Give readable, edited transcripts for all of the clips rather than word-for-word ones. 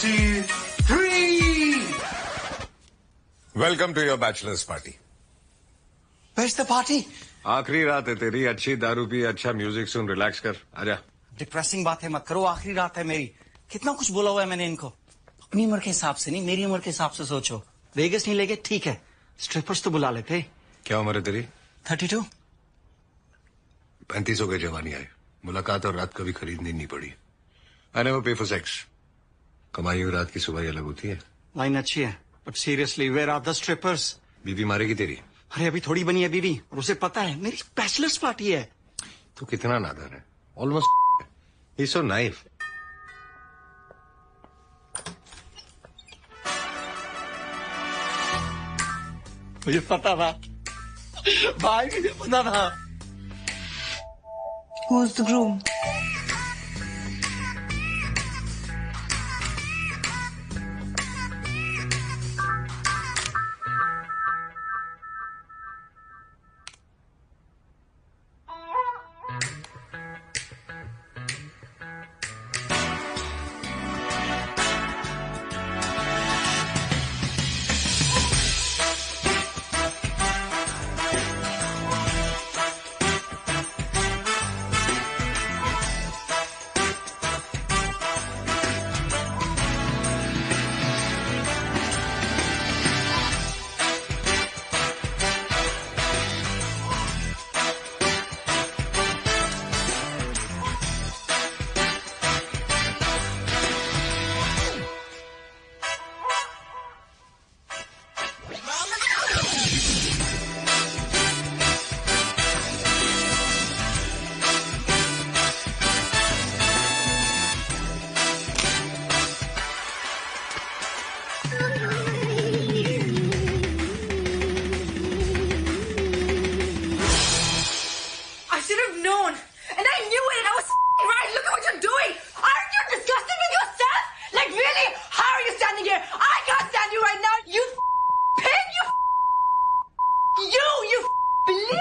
23. Welcome to your bachelor's party. Where's the party? आखिरी रात है तेरी, अच्छी दारू पी, अच्छा म्यूजिक सुन, रिलैक्स कर, आजा। डिप्रेसिंग बात है मत करो, आखिरी रात है मेरी। कितना कुछ बोला हुआ है मैंने इनको। अपनी उम्र के हिसाब से नहीं, मेरी उम्र के हिसाब से सोचो। वेगस नहीं लेके ठीक है, स्ट्रिपर्स तो बुला लेते। क्या उम्र है तेरी? 32। 35 हो गए, जवानी आई, मुलाकात और रात कभी खरीदनी नहीं पड़ी। आई नेवर पे फॉर सेक्स। कमाई हुई रात की सुबह अलग होती है। लाइन अच्छी है, but seriously where are the strippers? बीवी मारेगी तेरी। अरे अभी थोड़ी बनी है बीवी, और उसे पता है मेरी बैचलर्स पार्टी है। तू कितना नादान है, ऑलमोस्ट ही सो नाइफ। मुझे पता था भाई, मुझे पता था। Who's the groom?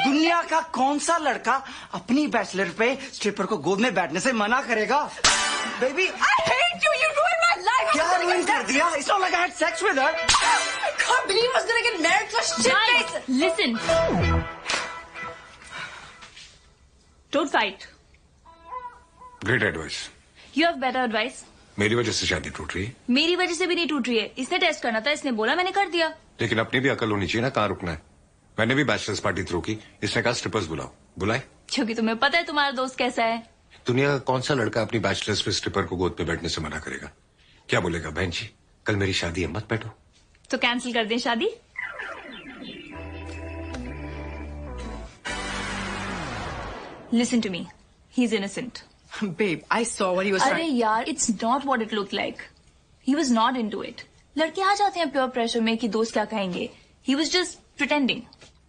दुनिया का कौन सा लड़का अपनी बैचलर पे स्ट्रिपर को गोद में बैठने से मना करेगा? Baby, I hate you. You ruined my life. क्या ruin कर दिया? It's not like I had sex with her. I can't believe I was gonna get married to a shit face. Listen. Don't fight. Great advice. You have better advice. मेरी वजह से शादी टूट रही है। मेरी वजह से भी नहीं टूट रही है। इसने टेस्ट करना था, इसने बोला, मैंने कर दिया। लेकिन अपनी भी अकल होनी चाहिए ना, कहाँ रुकना है। मैंने भी बैचलर्स पार्टी थ्रो की, इसने कहा स्ट्रिपर्स बुलाओ, बुलाए। क्योंकि तुम्हें पता है तुम्हारा दोस्त कैसा है। दुनिया का कौन सा लड़का अपनी बैचलर्स पे स्ट्रिपर को गोद पे बैठने से मना करेगा? क्या बोलेगा, बहन जी कल मेरी शादी है, मत बैठो। तो कैंसिल कर दें शादी। Listen to me. He's innocent. Babe, I saw what he was अरे trying. यार, it's not what it looked like. He was not into it. लड़के आ जाते हैं प्योर प्रेशर में कि दोस्त क्या कहेंगे. He was just pretending.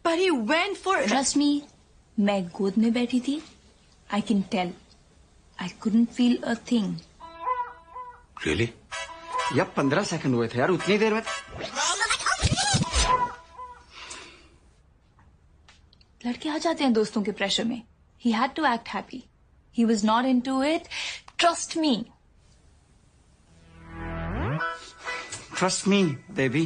But he went for it. Trust me, मैं गोद में बैठी थी. I can tell. I couldn't feel a thing. Really? यार 15 सेकंड हुए थे यार, उतनी देर में। लड़के आ जाते हैं दोस्तों के प्रेशर में. He had to act happy. He was not into it. Trust me. Trust me, baby.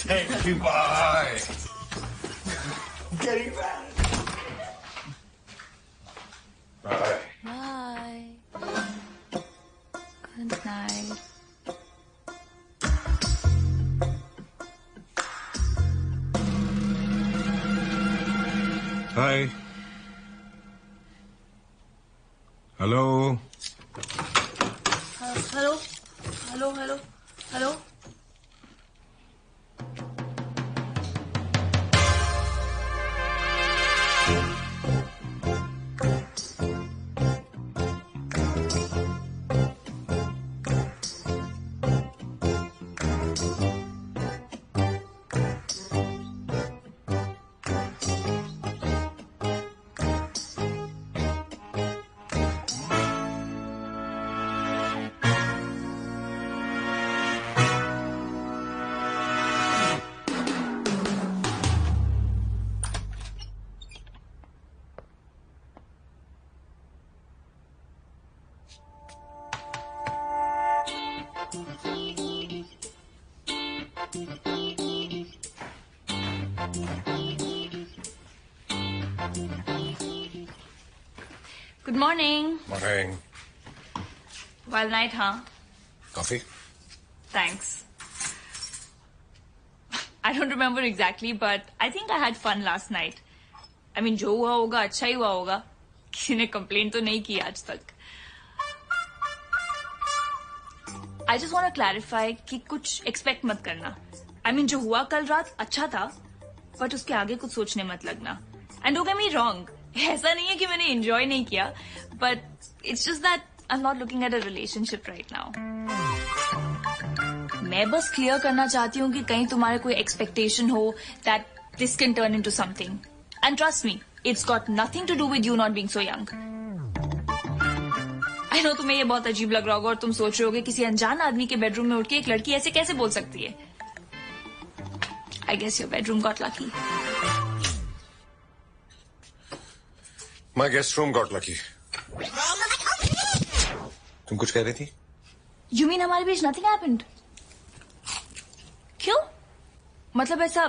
Thank you, bye. Getting mad. Bye. Bye. Hi. Hello. Hello hello hello hello. Good morning. Morning. Wild night, huh? Coffee? Thanks. I don't remember exactly, but I think I had fun last night. I mean, जो हुआ होगा अच्छा ही हुआ होगा. किसी ने complain तो नहीं की आज तक. I just want to clarify कि कुछ expect मत करना. I mean, जो हुआ कल रात अच्छा था, but उसके आगे कुछ सोचने मत लगना. And don't get me wrong. ऐसा नहीं है कि मैंने enjoy नहीं किया, but it's just that I'm not looking at a relationship right now. मैं बस क्लियर करना चाहती हूँ कि कहीं तुम्हारे कोई एक्सपेक्टेशन हो that this can turn into something. And trust me, it's got nothing to do with you not being so young. I know तुम्हें ये बहुत अजीब लग रहा होगा और तुम सोच रहे होगे किसी अनजान आदमी के बेडरूम में उठ के एक लड़की ऐसे कैसे बोल सकती है. I guess your bedroom got lucky. My guest room got lucky. तुम कुछ कह रही थी? You mean हमारे बीच nothing happened? क्यों? मतलब ऐसा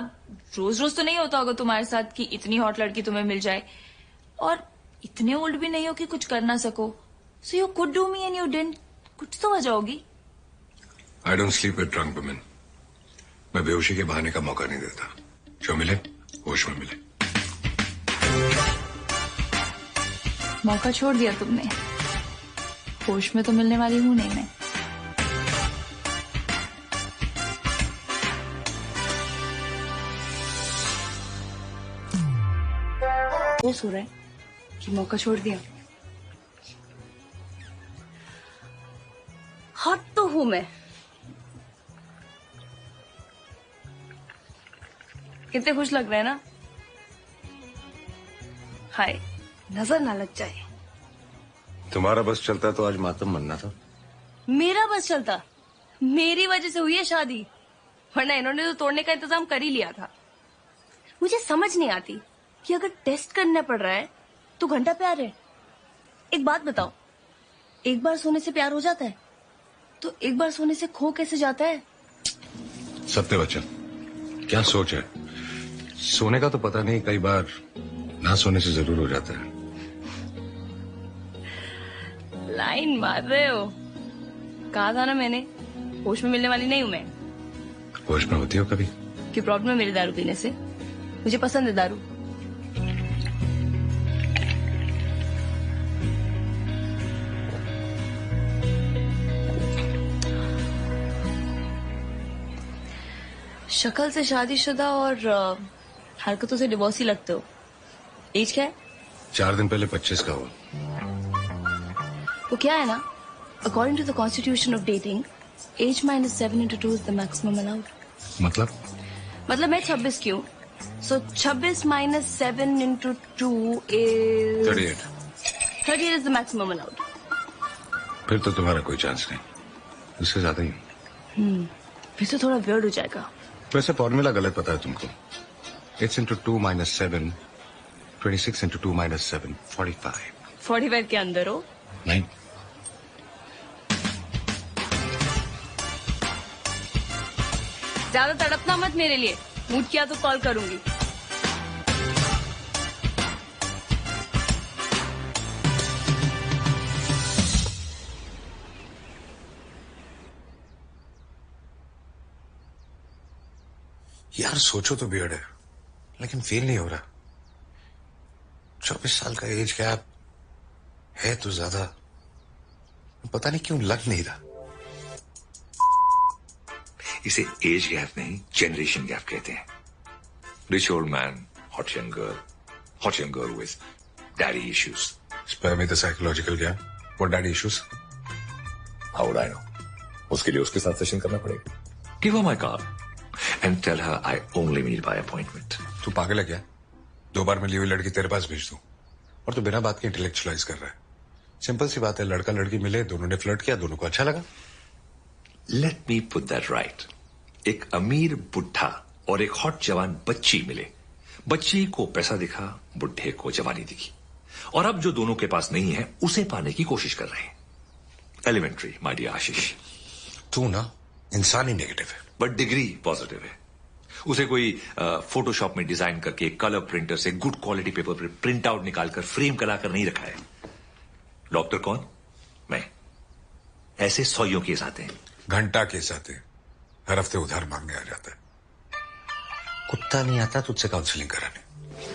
रोज रोज तो नहीं होता होगा तुम्हारे साथ कि इतनी हॉट लड़की तुम्हें मिल जाए और इतने ओल्ड भी नहीं हो कि कुछ कर ना सको. So you could do me and you didn't. कुछ तो वजह होगी. I don't sleep with drunk women. मैं बेहोशी के बहाने का मौका नहीं देता. जो मिले होश में मिले. मौका छोड़ दिया तुमने. होश में तो मिलने वाली हूं नहीं मैं. वो सो रहा है कि मौका छोड़ दिया. हॉट तो हूं मैं. कितने खुश लग रहे हैं ना. हाय. नजर ना लग जाए. तुम्हारा बस चलता तो आज मातम मनना था. मेरा बस चलता. मेरी वजह से हुई है शादी. वरना इन्होंने तो तोड़ने का इंतजाम कर ही लिया था. मुझे समझ नहीं आती कि अगर टेस्ट करना पड़ रहा है तो घंटा प्यार है. एक बात बताओ, एक बार सोने से प्यार हो जाता है तो एक बार सोने से खो कैसे जाता है? सत्य बच्चन, क्या सोच है? सोने का तो पता नहीं, कई बार ना सोने से जरूर हो जाता है. लाइन मार रहे हो. कहा था ना मैंने, होश में मिलने वाली नहीं हूं मैं. होश में होती हो कभी? क्या प्रॉब्लम है मेरे दारू पीने से? मुझे पसंद है दारू. शक्ल से शादीशुदा और हरकतों से डिवोर्सी लगते हो. एज क्या है? 4 दिन पहले 25 का हुआ. वो क्या है ना, according to the constitution of dating, age -7 into 2 is the maximum allowed. मतलब मैं 26 की हूँ. So 26 - 7 into 2 is 38. 38 is the maximum allowed. फिर तो तुम्हारा कोई चांस नहीं. उससे ज्यादा ही. फिर तो थोड़ा वियर्ड हो जाएगा. वैसे फॉर्मूला गलत पता है तुमको. 8 into 2 - 7, 26 into 2 - 7, 45. 45 के अंदर हो. नहीं. ज्यादा तड़पना मत मेरे लिए. मूड किया तो कॉल करूंगी. यार सोचो तो बियर्ड है, लेकिन फील नहीं हो रहा. 24 साल का एज गैप है तो ज्यादा, पता नहीं क्यों लग नहीं रहा। इसे एज गैप नहीं, जनरेशन गैप कहते हैं। Rich old man, hot young girl with daddy issues. Spare me the psychological gap. What daddy issues? How would I know? उसके लिए उसके साथ सेशन करना पड़ेगा। Give her my card and tell her I only meet by appointment. तू पागल है क्या? 2 बार मिली हुई लड़की तेरे पास भेज दूं और तू बिना बात के इंटेलेक्चुअलाइज कर रहा है। सिंपल सी बात है, लड़का लड़की मिले, दोनों ने फ्लर्ट किया, दोनों को अच्छा लगा। Let me put that right. एक अमीर बुढ़ा और एक हॉट जवान बच्ची मिले। बच्ची को पैसा दिखा, बुढ़े को जवानी दिखी, और अब जो दोनों के पास नहीं है उसे पाने की कोशिश कर रहे हैं। एलिमेंट्री माय डियर आशीष। तू ना इंसान ही नेगेटिव है। बट डिग्री पॉजिटिव है। उसे कोई फोटोशॉप में डिजाइन करके कलर प्रिंटर से गुड क्वालिटी पेपर पर प्रिंट आउट निकालकर फ्रेम कराकर नहीं रखा है। डॉक्टर कौन? मैं। ऐसे 100 केस आते हैं। घंटा केस आते हैं, हर हफ्ते उधार मांगने आ जाता है। कुत्ता नहीं आता तुझसे काउंसलिंग कराने।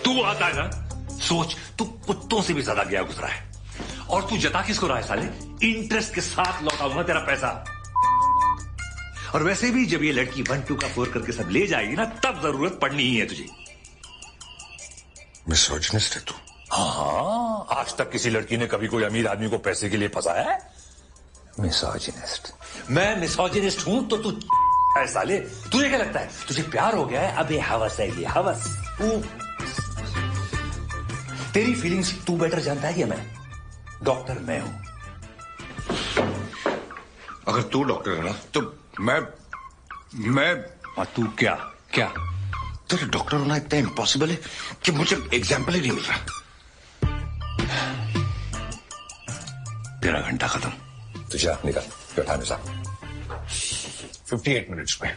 तू आता है ना? सोच, तू कुत्तों से भी ज्यादा गया गुजरा है। और तू जता किसको रहा है साले? इंटरेस्ट के साथ लौटाऊंगा तेरा पैसा। और वैसे भी जब ये लड़की 1 2 का 4 करके सब ले जाएगी ना, तब जरूरत पड़नी ही है तुझे। मिसोजिनिस्ट है तू। हाँ, आज तक किसी लड़की ने कभी कोई अमीर आदमी को पैसे के लिए फंसाया है? मिसोजिनिस्ट। मैं मिसोजिनिस्ट हूं तो तू है साले। तुझे क्या लगता है तुझे प्यार हो गया है? अबे हवस है ये, हवस। तेरी फीलिंग्स तू बेटर जानता है कि मैं? डॉक्टर मैं हूं। अगर तू डॉक्टर है ना तो मैं और तू क्या? तेरे डॉक्टर होना इतना इम्पॉसिबल है कि मुझे एग्जाम्पल ही नहीं मिल रहा। तेरा घंटा खत्म। तुझे निकल, बैठा मेरे साथ। 58 मिनट्स में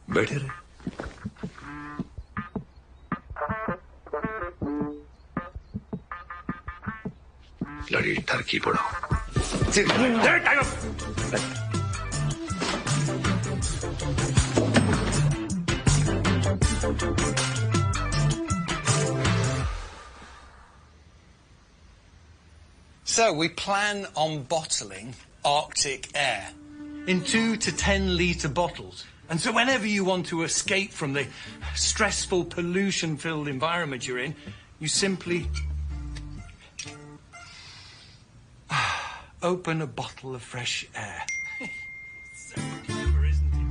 बैठे रहे। लड़ी टर्की पड़ो। So we plan on bottling Arctic air in 2 to 10 litre bottles. And so whenever you want to escape from the stressful, pollution-filled environment you're in, you simply open a bottle of fresh air. So clever, isn't it?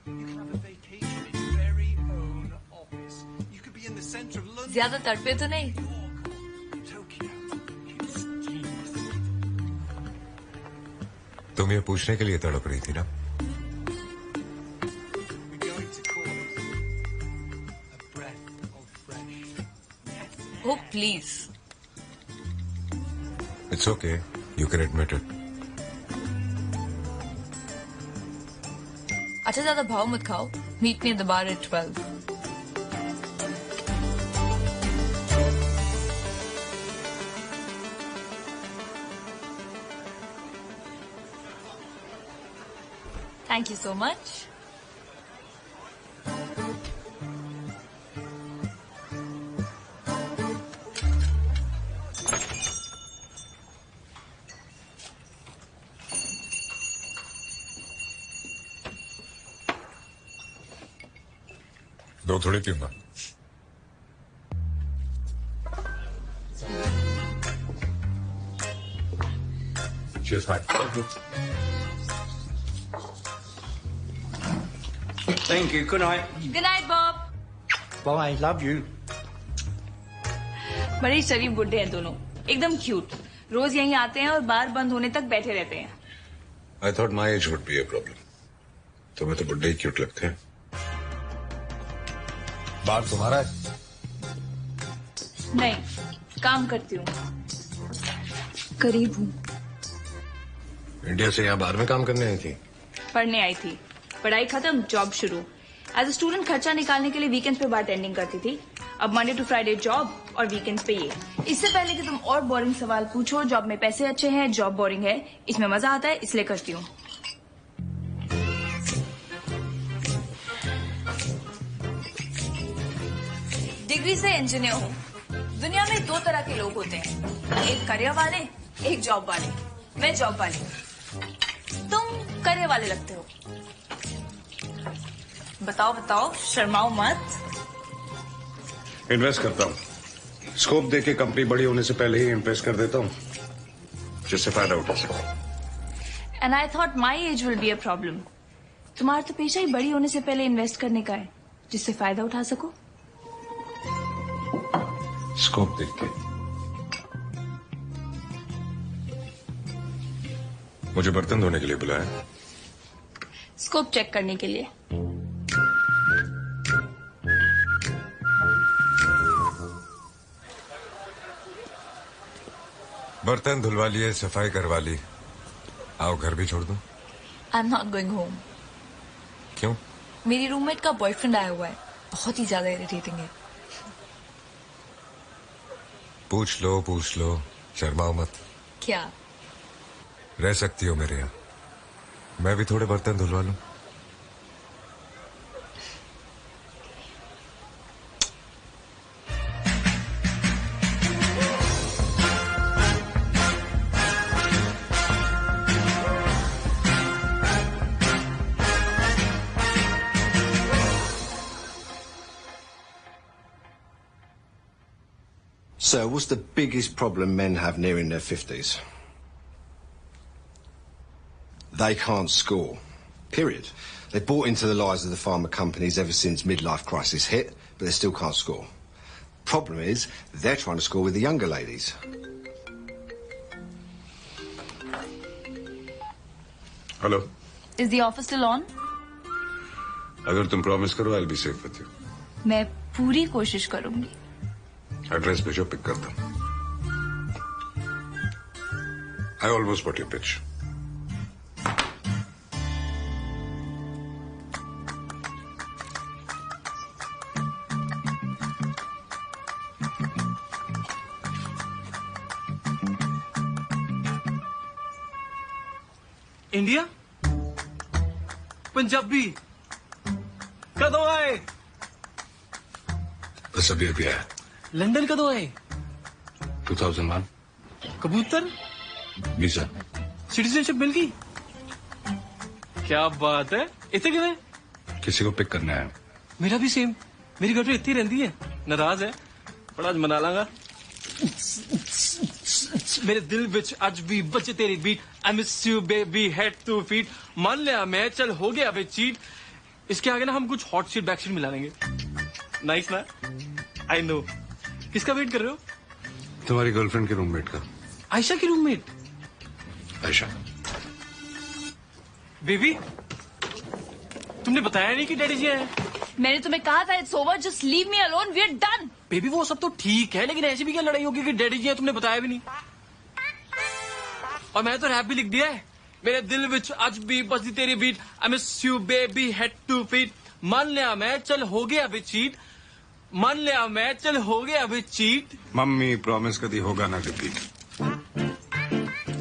And you can have a vacation in your very own office. You could be in the centre of London. ज्यादा तड़पे तो नहीं? Tokyo. It's genius. तुम ये पूछने के लिए तड़प रही थी ना? We're going to call it a breath of fresh. Oh please. It's okay. You can admit it. अच्छा ज्यादा भाव मत खाओ। Meet me at the bar at 12. Thank you so much. दो थोड़ी पीऊंगा। Cheers, mate. Thank you. Good night. Good night, Bob. Bye. Love you. बड़े शरीफ बुड्ढे हैं दोनों, एकदम क्यूट। रोज यहीं आते हैं और बार बंद होने तक बैठे रहते हैं। I thought my age would be a problem. तुम्हें तो बुड्ढे ही क्यूट लगते हैं। बार तुम्हारा है? नहीं, काम करती हूँ। करीब हूँ। इंडिया से यहाँ बाहर में काम करने आई थी? पढ़ने आई थी। पढ़ाई खत्म, जॉब शुरू। एज ए स्टूडेंट खर्चा निकालने के लिए वीकेंड्स पे बारटेंडिंग करती थी। अब मंडे टू फ्राइडे जॉब और वीकेंड्स पे ये। इससे पहले कि तुम और बोरिंग सवाल पूछो, जॉब में पैसे अच्छे हैं, जॉब बोरिंग है, इसमें मजा आता है इसलिए करती हूँ। डिग्री से इंजीनियर हूँ। दुनिया में 2 तरह के लोग होते हैं, एक करियर वाले, एक जॉब वाले। मैं जॉब वाली हूँ, तुम करियर वाले लगते हो। बताओ बताओ, शर्माओ मत। इन्वेस्ट करता हूँ, स्कोप देके कंपनी बड़ी होने से पहले ही इन्वेस्ट कर देता हूँ, जिससे फायदा उठा सकूं। And I thought my age will be a problem. तुम्हारा तो पेशा ही बड़ी होने से पहले इन्वेस्ट करने का है, जिससे फायदा उठा सको। स्कोप देख के। मुझे बर्तन धोने के लिए बुलाया? स्कोप चेक करने के लिए। बर्तन धुलवा लिए, सफाई करवा ली, आओ घर भी छोड़ दूं? I am not going home. क्यों? मेरी रूममेट का बॉयफ्रेंड आया हुआ है, बहुत ही ज्यादा इरिटेटिंग है। पूछ लो, शर्माओ मत। क्या? रह सकती हो मेरे यहाँ, मैं भी थोड़े बर्तन धुलवा लूं। So, what's the biggest problem men have nearing their 50s? They can't score. Period. They bought into the lies of the pharma companies ever since midlife crisis hit, but they still can't score. Problem is, they're trying to score with the younger ladies. Hello, Is the offer still on? अगर तुम promise करो I'll be safe with you. मैं पूरी कोशिश करूंगी। Address भेजो, pick करता हूँ। I almost got your pitch. India? Punjabi? कदों आए? बस अभी आया। लंदन कदों आए? 2001। कबूतर? वीजा। सिटीजनशिप मिल गई? क्या बात है, इतने कितने? किसी को पिक करना है। मेरा भी सेम, मेरी गर्लफ्रेंड इतनी रहती है, नाराज है, बड़ा आज मना लांगा। मेरे दिल विच अज भी बचे तेरी beat, I miss you baby head to feet, मान लिया मैं चल हो गया वे चीट। इसके आगे ना हम कुछ हॉट सीट बैक सीट मिला लेंगे। नाइस ना? I know. किसका वेट कर रहे हो? तुम्हारी गर्लफ्रेंड के रूममेट का। आयशा की रूममेट? आयशा। बेबी, तुमने बताया नहीं कि डैडी जी आए? मैंने तुम्हें कहा था it's over, just leave me alone, we are done. Baby वो सब तो ठीक है, लेकिन ऐसी भी क्या लड़ाई होगी कि डैडी जी आए, तुमने बताया भी नहीं। और मैंने तो रैप भी लिख दिया है, मेरे दिल विच आज भी बजती तेरी beat, I miss you baby head to feet, मान लिया मैं चल हो गया अभी चीट, मान लिया मैं चल हो गया अभी चीट। मम्मी प्रॉमिस कभी होगा ना रिपीट।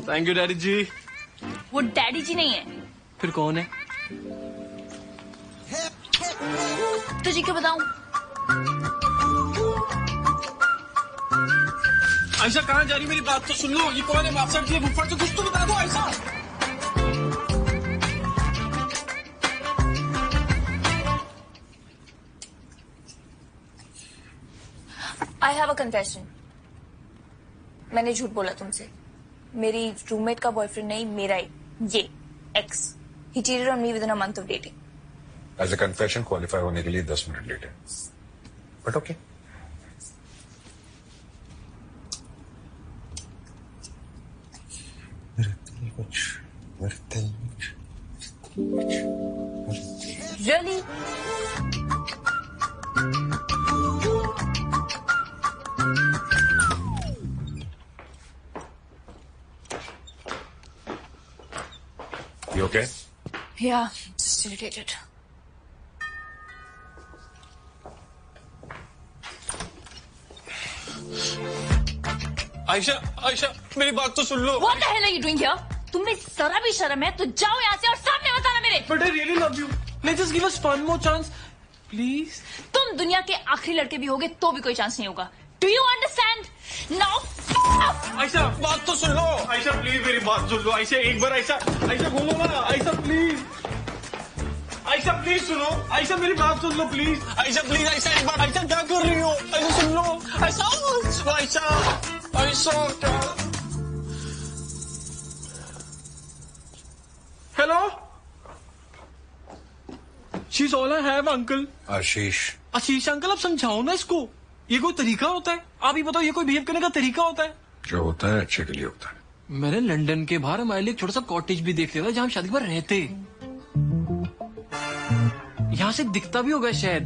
थैंक यू डैडी जी। वो डैडी जी नहीं है। फिर कौन है? तुझे क्या बताऊं? आयशा कहाँ जा रही, मेरी बात तो सुन लो, ये कौन है? माफसर जी, मुफ्फर से कुछ तो बता दो आयशा। आई हैव अ कन्फेशन। मैंने झूठ बोला तुमसे। मेरी रूममेट का बॉयफ्रेंड नहीं, मेरा ही, ये ex. He cheated on me within a month of dating. As a confession qualify होने के लिए 10 मिनट लेट है, but okay. Really? You okay? Yeah, just irritated. Ayesha, Ayesha मेरी बात तो सुन लो। What the hell are you doing here? तुम्हें जरा भी शर्म है तो जाओ यहाँ से और सामने बताना मेरे। But I really love you. Let's just give us one more chance, please. तुम तुम दुनिया के आखिरी लड़के भी होगे तो भी कोई चांस नहीं होगा। Do you understand now? Ayesha बात तो सुन लो। आयशा प्लीज मेरी बात सुन लो। आयशा एक बार आयशा बोलो ना। आयशा प्लीज। आयशा प्लीज सुनो। आयशा मेरी बात सुन लो प्लीज। आयशा प्लीज। आयशा एक बार। आयशा क्या कर रही हो? आयशा सुन लो। आयशा क्या? Hello शीज all I have uncle. Ashish uncle आप समझाओ ना इसको। ये कोई तरीका होता है? आप ही बताओ, ये कोई बिहेव करने का तरीका होता है? जो होता है अच्छे के लिए होता है। मैंने लंदन के बाहर हमारे लिए एक छोटा सा कॉटेज भी देख लिया था जहां हम शादी पर रहते। यहां से दिखता भी होगा शायद।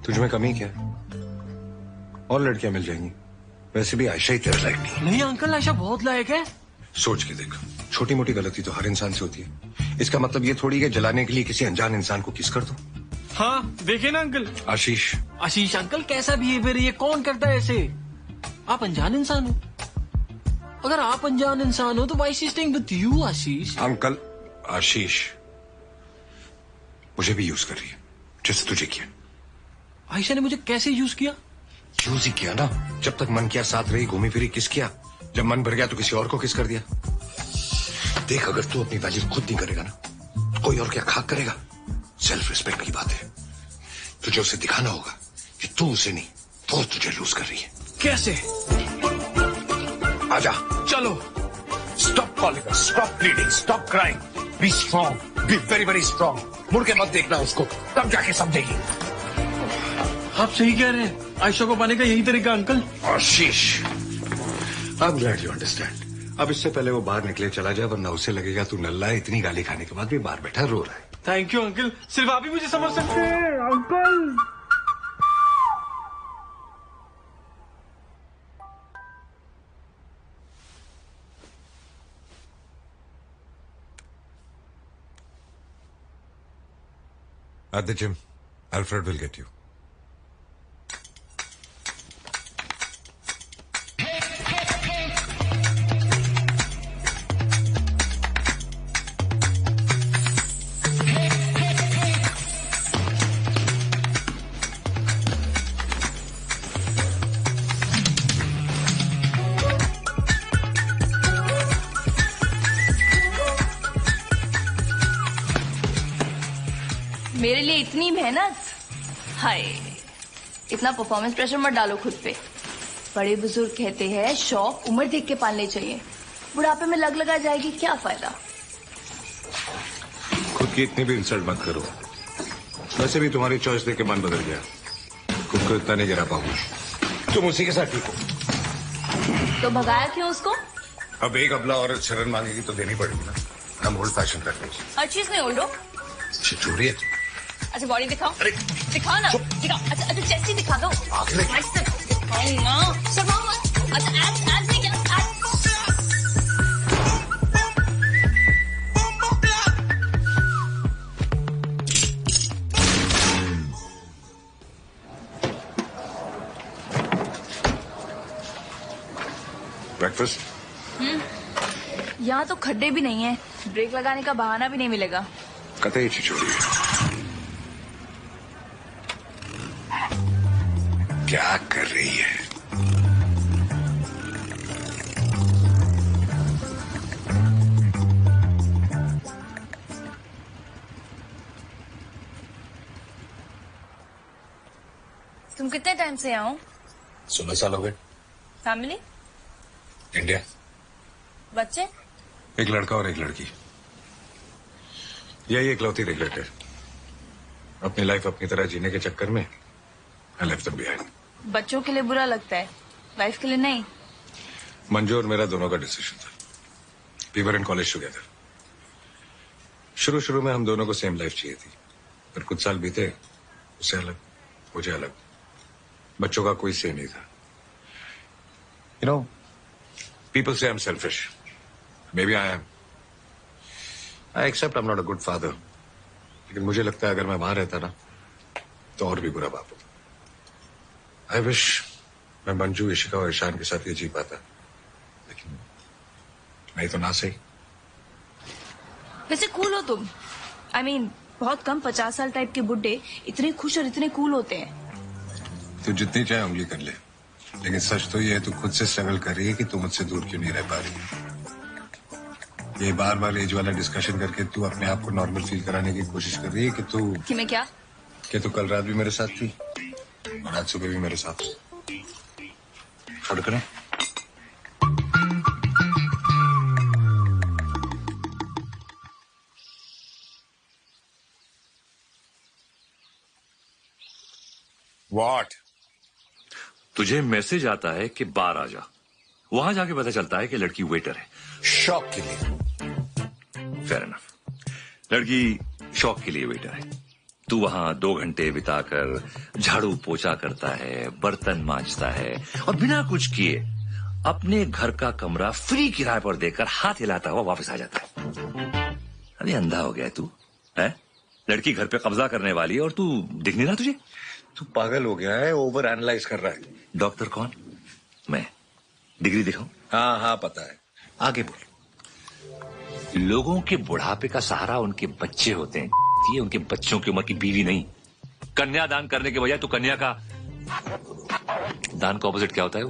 तुझमें कमी क्या? और लड़कियां मिल जाएंगी। वैसे भी आयशा ही तेरे लायक नहीं। नहीं अंकल, आयशा बहुत लायक है। सोच के देख, छोटी मोटी गलती तो हर इंसान से होती है। इसका मतलब ये थोड़ी है जलाने के लिए किसी अनजान इंसान को किस कर दो। हाँ देखे ना अंकल। आशीष अंकल कैसा बिहेवियर है ये? कौन करता है ऐसे? आप अनजान इंसान हो। अगर आप अनजान इंसान हो तो why she staying with you Ashish? Uncle Ashish मुझे भी यूज कर रही है जैसे तुझे किया। आयशा ने मुझे कैसे यूज किया? यूज ही किया ना। जब तक मन किया साथ रही, घूमी फिरी, किस किया। जब मन भर गया तो किसी और को किस कर दिया। देख अगर तू अपनी वैल्यू खुद नहीं करेगा ना, कोई और क्या खाक करेगा। सेल्फ रिस्पेक्ट की बात है। तुझे उसे दिखाना होगा कि तू उसे नहीं, वो तुझे लूज कर रही है। कैसे? आजा चलो। Stop calling, stop bleeding, stop crying, be strong, be very very strong. मुड़ के मत देखना उसको, तब जाके समझेगी। आप सही कह रहे हैं। आयशा को पाने का यही तरीका uncle. Ashish I am glad you understand. अब इससे पहले वो बाहर निकले चला जाए, वरना उसे लगेगा तू नल्ला है। इतनी गाली खाने के बाद भी बाहर बैठा रो रहा है। थैंक यू अंकल, सिर्फ आप ही मुझे समझ सकते हैं uncle. At the gym. Alfred will get you. मेरे लिए इतनी मेहनत। हाय, इतना परफॉर्मेंस प्रेशर मत डालो खुद पे। बड़े बुजुर्ग कहते हैं शौक उम्र देख के पालने चाहिए। बुढ़ापे में लग लगा जाएगी, क्या फायदा। खुद की इतनी भी इंसल्ट मत करो। वैसे भी तुम्हारी चॉइस देख के मन बदल गया। खुद को इतना नहीं गिरा पाऊंगा। तुम उसी के साथ ठीक हो। तो भगाया क्यों उसको? अब एक अबला औरत शरण मांगेगी तो देनी पड़ेगी ना। हम ओल्ड फैशन करते हैं। हर चीज में ओल्ड हो। चोरी है। अच्छा बॉडी दिखाओ। अरे दिखाओ ना, दिखाओ। अच्छा चेस्ट ही दिखा दो। आखिर दिखाओ ना। शर्माओ मत। अच्छा एड्स नहीं क्या? ब्रेकफास्ट? यहाँ तो खड्डे भी नहीं है, ब्रेक लगाने का बहाना भी नहीं मिलेगा। कतई छिछोड़ी है। क्या कर रही है? तुम कितने टाइम से यहाँ हो? 16 साल हो गए। फैमिली? इंडिया। बच्चे? एक लड़का और एक लड़की। यही इकलौती रिग्रेट है। अपनी लाइफ अपनी तरह जीने के चक्कर में I left them behind. बच्चों के लिए बुरा लगता है, वाइफ के लिए नहीं। मंजू और मेरा दोनों का डिसीजन था। We were in college together. शुरू में हम दोनों को सेम लाइफ चाहिए थी, पर कुछ साल बीते, उसे अलग, मुझे अलग। बच्चों का कोई से नहीं था। You know, people say I'm selfish. Maybe I am. I accept I'm not a good father. लेकिन मुझे लगता है अगर मैं वहां रहता ना, तो और भी बुरा बाप होता। I wish मैं मंजू, इशिका और ईशान के साथ ये जी पाता, लेकिन नहीं तो ना सही। वैसे कूल हो तुम, I mean, बहुत कम 50 साल टाइप के बुड्ढे इतने खुश और इतने कूल होते हैं। तू जितनी चाहे उंगली कर ले, लेकिन सच तो ये है तू खुद से स्ट्रगल कर रही है कि तू मुझसे दूर क्यों नहीं रह पा रही। ये बार बार एज वाला डिस्कशन करके तू अपने आप को नॉर्मल फील कराने की कोशिश कर रही है कि मैं क्या? कि तू कल रात भी मेरे साथ थी और आज सुबह भी मेरे साथ। ऑर्डर करें? What? तुझे मैसेज आता है कि बाहर आ जा, वहां जाके पता चलता है कि लड़की वेटर है। शौक के लिए। फेयर इनफ, लड़की शौक के लिए वेटर है। तू वहां 2 घंटे बिताकर झाड़ू पोछा करता है, बर्तन मांजता है और बिना कुछ किए अपने घर का कमरा फ्री किराए पर देकर हाथ हिलाता हुआ वापस आ जाता है। अरे अंधा हो गया है तू, है? लड़की घर पे कब्जा करने वाली है और तू दिख नहीं रहा तुझे? तू पागल हो गया है, ओवर एनालाइज कर रहा है। डॉक्टर कौन? मैं। डिग्री दिखाऊं? हाँ पता है, आगे बोल। लोगों के बुढ़ापे का सहारा उनके बच्चे होते हैं, ये उनके बच्चों की उम्र की बीवी नहीं। कन्यादान करने के बजाय तो कन्या का दान का ऑपोजिट क्या होता है?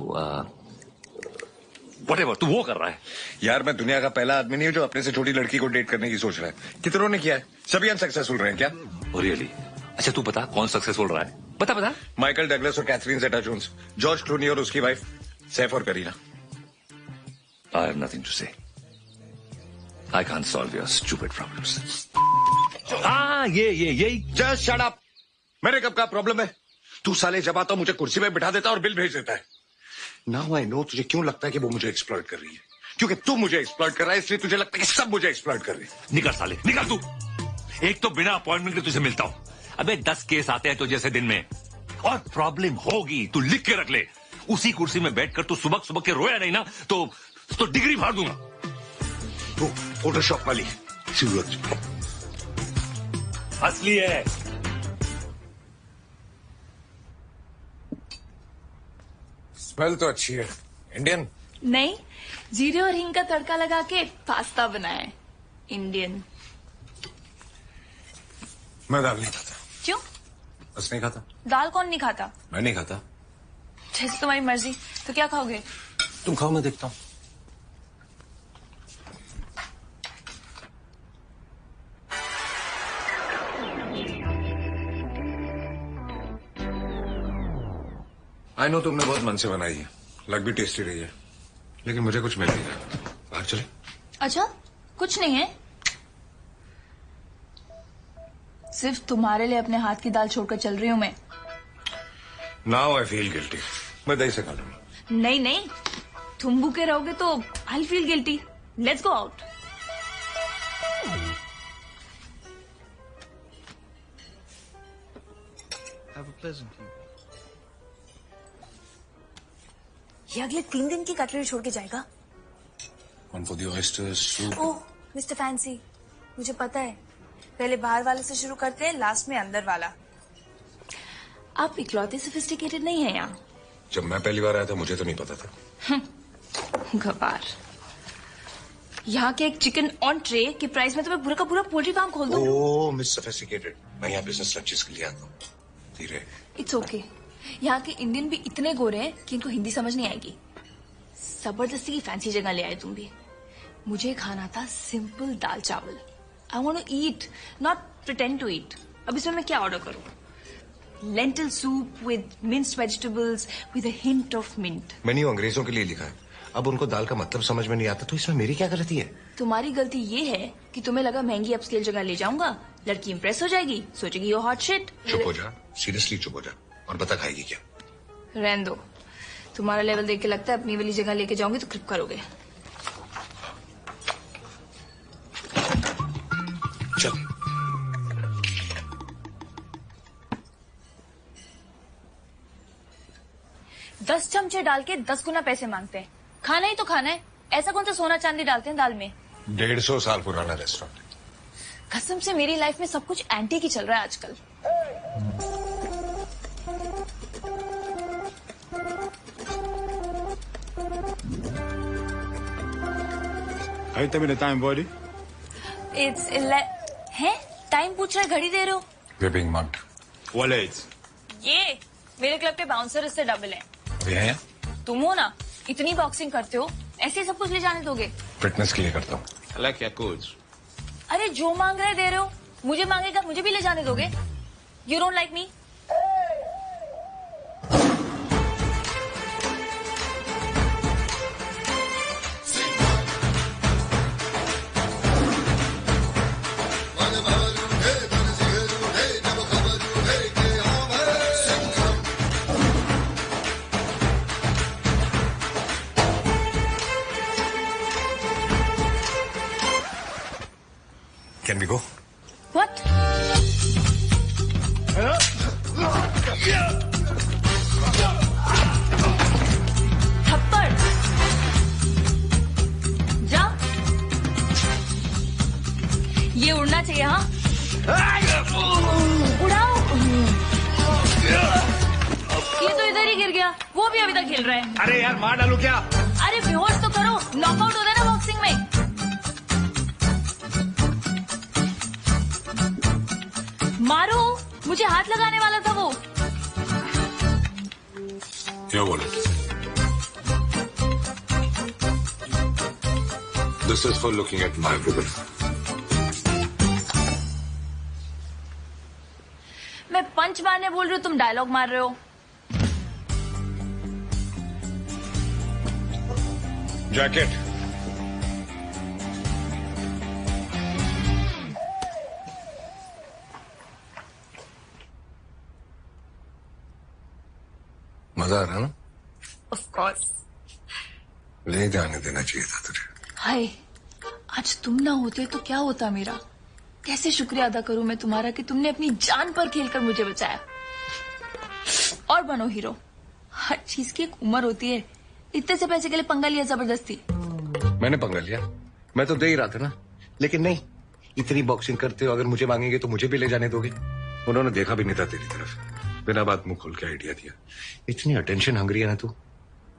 व्हाटएवर, तू वो कर रहा है। यार मैं दुनिया का पहला आदमी नहीं हूं जो अपने से छोटी लड़की को डेट करने की सोच रहा है। कितनों ने किया है, सभी अनसक्सेसफुल रहे हैं क्या? रियली? अच्छा तू बता कौन सक्सेसफुल रहा है, बता। माइकल डगलस और Catherine Zeta Jones, George Clooney और उसकी वाइफ सैफ और Kareena. I have nothing to say. I can't solve your stupid problems. ये जस्ट शट अप। मेरे कब का प्रॉब्लम है? तू साले जब आता मुझे कुर्सी पे बिठा देता और बिल भेज देता है। नाउ आई नो तुझे क्यों लगता है कि वो मुझे एक्सप्लॉइट कर रही है, क्योंकि तू मुझे एक्सप्लॉइट कर रहा है, इसलिए तुझे लगता है कि सब मुझे एक्सप्लॉइट कर रहे हैं। निकल साले, निकल तू। एक तो बिना अपॉइंटमेंट के तुझे मिलता हूं, अबे 10 केस आते हैं तो जैसे दिन में, और प्रॉब्लम होगी तू लिख के रख ले। उसी कुर्सी में बैठकर तू सुबह सुबह के रोया नहीं ना तो डिग्री फाड़ दूंगा। तो फोटोशॉप वाली सूरज असली है। स्मेल तो अच्छी है। इंडियन? नहीं, जीरे और हींग का तड़का लगा के पास्ता बनाया है। इंडियन। मैं दाल नहीं खाता। क्यों? बस नहीं खाता। दाल कौन नहीं खाता? मैं नहीं खाता। जैसे तुम्हारी मर्जी। तो क्या खाओगे? तुम खाओ, मैं देखता हूँ। आई नो तुमने बहुत मन से बनाई है, लग भी टेस्टी रही है, लेकिन मुझे कुछ मिल नहीं रहा। बाहर चले? अच्छा, कुछ नहीं है। सिर्फ तुम्हारे लिए अपने हाथ की दाल छोड़कर चल रही हूं मैं। Now I feel guilty. मैं दही से खा लूंगा। नहीं, तुम भूखे रहोगे तो I feel guilty. Let's go out. ये अगले 3 दिन की कटलरी छोड़ के जाएगा। One for the oysters, soup. Oh mister fancy, मुझे पता है, पहले बाहर वाले से शुरू करते हैं, लास्ट में अंदर वाला। आप इकलौते सोफिस्टिकेटेड नहीं है यहाँ। जब मैं पहली बार आया था मुझे तो नहीं पता था। गवार। यहाँ के एक चिकन ऑन ट्रे के प्राइस में तो मैं पूरा का पूरा पोल्ट्री फार्म खोल दूँ। ओह मिस सोफिस्टिकेटेड, मैं यहाँ बिजनेस लंचेस के लिए आता हूँ। धीरे। It's okay. यहाँ के इंडियन भी इतने गोरे हैं कि इनको हिंदी समझ नहीं आएगी। जबरदस्ती की फैंसी जगह ले आए तुम भी। मुझे खाना था सिंपल दाल चावल। I want to eat, not pretend to eat. अब इसमें मैं क्या ऑर्डर करूँ? Lentil soup with minced vegetables with a hint of mint. Menu अंग्रेजों के लिए लिखा है, अब उनको दाल का मतलब समझ में नहीं आता तो इसमें मेरी क्या गलती है? तुम्हारी गलती ये है कि तुम्हें लगा महंगी अपस्केल जगह ले जाऊंगा, लड़की इंप्रेस हो जाएगी, सोचेगी यो हॉट शिट। चुप हो जा, सीरियसली चुप हो जा, और बता खाएगी क्या? रहने दो, तुम्हारा लेवल देख के लगता है अपनी वाली जगह लेके जाऊंगी तो क्रिप करोगे। चल। दस चमचे डाल के 10 गुना पैसे मांगते हैं। खाना ही तो खाना है, ऐसा कौन सा सोना चांदी डालते हैं दाल में? 150 साल पुराना रेस्टोरेंट। कसम से मेरी लाइफ में सब कुछ एंटी की चल रहा है आजकल। How you tell me the time, buddy? It's 11. हैं? टाइम पूछ रहा है, घड़ी दे रहे हो? We're being mugged. वॉलेज ये मेरे क्लब के बाउंसर इससे डबल है। अभी है तुम हो ना, इतनी बॉक्सिंग करते हो, ऐसे ही सब कुछ ले जाने दोगे? फिटनेस के लिए करता हूँ। अल्लाह क्या कोच। अरे जो मांग रहे दे रहे हो, मुझे मांगेगा मुझे भी ले जाने दोगे? You don't like me? Can we go? What? थप्पड़। जा। ये उड़ना चाहिए, हाँ? उड़ाओ। ये तो इधर ही गिर गया, वो भी अभी तक खेल रहा है। अरे यार मार डालू क्या? अरे बेहोश तो करो, नॉकआउट होता है ना बॉक्सिंग में। मारो, मुझे हाथ लगाने वाला था वो। Your wallet. This is for looking at my woman. मैं पंच मारने बोल रही हूँ, तुम डायलॉग मार रहे हो। Jacket. मजा आ रहा ना? Of course. ले जाने देना चाहिए था तुझे। हाय, आज तुम ना होते तो क्या होता मेरा? कैसे शुक्रिया अदा करूं मैं तुम्हारा कि तुमने अपनी जान पर खेलकर मुझे बचाया। और बनो हीरो। हर चीज की एक उम्र होती है। इतने से पैसे के लिए पंगा लिया जबरदस्ती। मैंने पंगा लिया, मैं तो दे ही रहा था ना। लेकिन नहीं, इतनी बॉक्सिंग करते हो, अगर मुझे मांगेंगे तो मुझे भी ले जाने दोगे? उन्होंने देखा भी नहीं था तेरी तरफ, बिना बात मुंह खोल के आइडिया दिया। इतनी अटेंशन हंग्री है ना तू,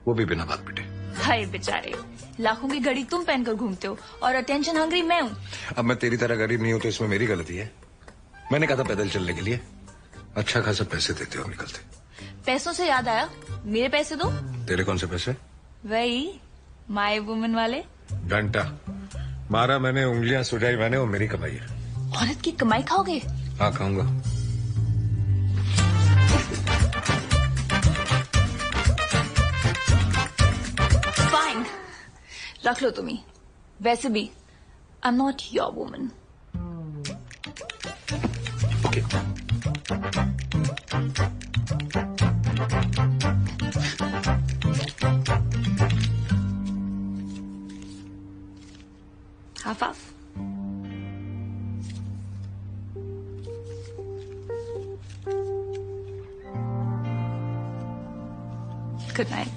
वो भी बिना बात पिटे। हाय बेचारे, लाखों की घड़ी तुम पहनकर घूमते हो और अटेंशन हंग्री मैं हूँ। अब मैं तेरी तरह गरीब नहीं हूं तो इसमें मेरी गलती है? मैंने कहा था पैदल चलने के लिए, अच्छा खासा पैसे देते हो निकलते। पैसों से याद आया, मेरे पैसे दो। तेरे कौन से पैसे? वही माय वुमन वाले। घंटा मारा मैंने, उंगलियां सुझाई मैंने, वो मेरी कमाई है। औरत की कमाई खाओगे? हाँ खाऊंगा। फाइन, रख लो तुम ही। वैसे भी I am not your woman. Okay. Half half. Good night.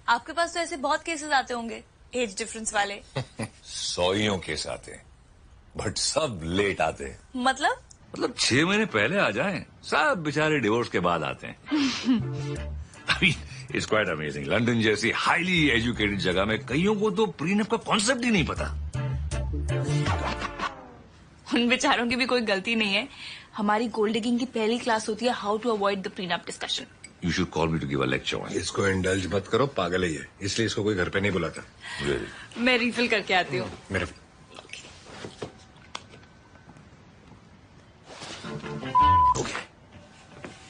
आपके पास तो ऐसे बहुत केसेस आते होंगे एज डिफरेंस वाले। सौइयों केस आते हैं, बट सब लेट आते हैं। मतलब 6 महीने पहले आ जाएं, सब बेचारे डिवोर्स के बाद आते हैं। अभी इट्स क्वाइट अमेजिंग। लंदन जैसी हाईली एजुकेटेड जगह में कईयों को तो प्रीनअप का कॉन्सेप्ट ही नहीं पता। उन बेचारों की भी कोई गलती नहीं है। हमारी गोल्ड डिगिंग की पहली क्लास होती है how to avoid the prenup discussion. You should call me to give a lecture. इसको इंडल्ज मत करो, पागल ही है, इसलिए इसको कोई घर पे नहीं बुलाता। मैं रिफिल करके आती हूँ। मेरे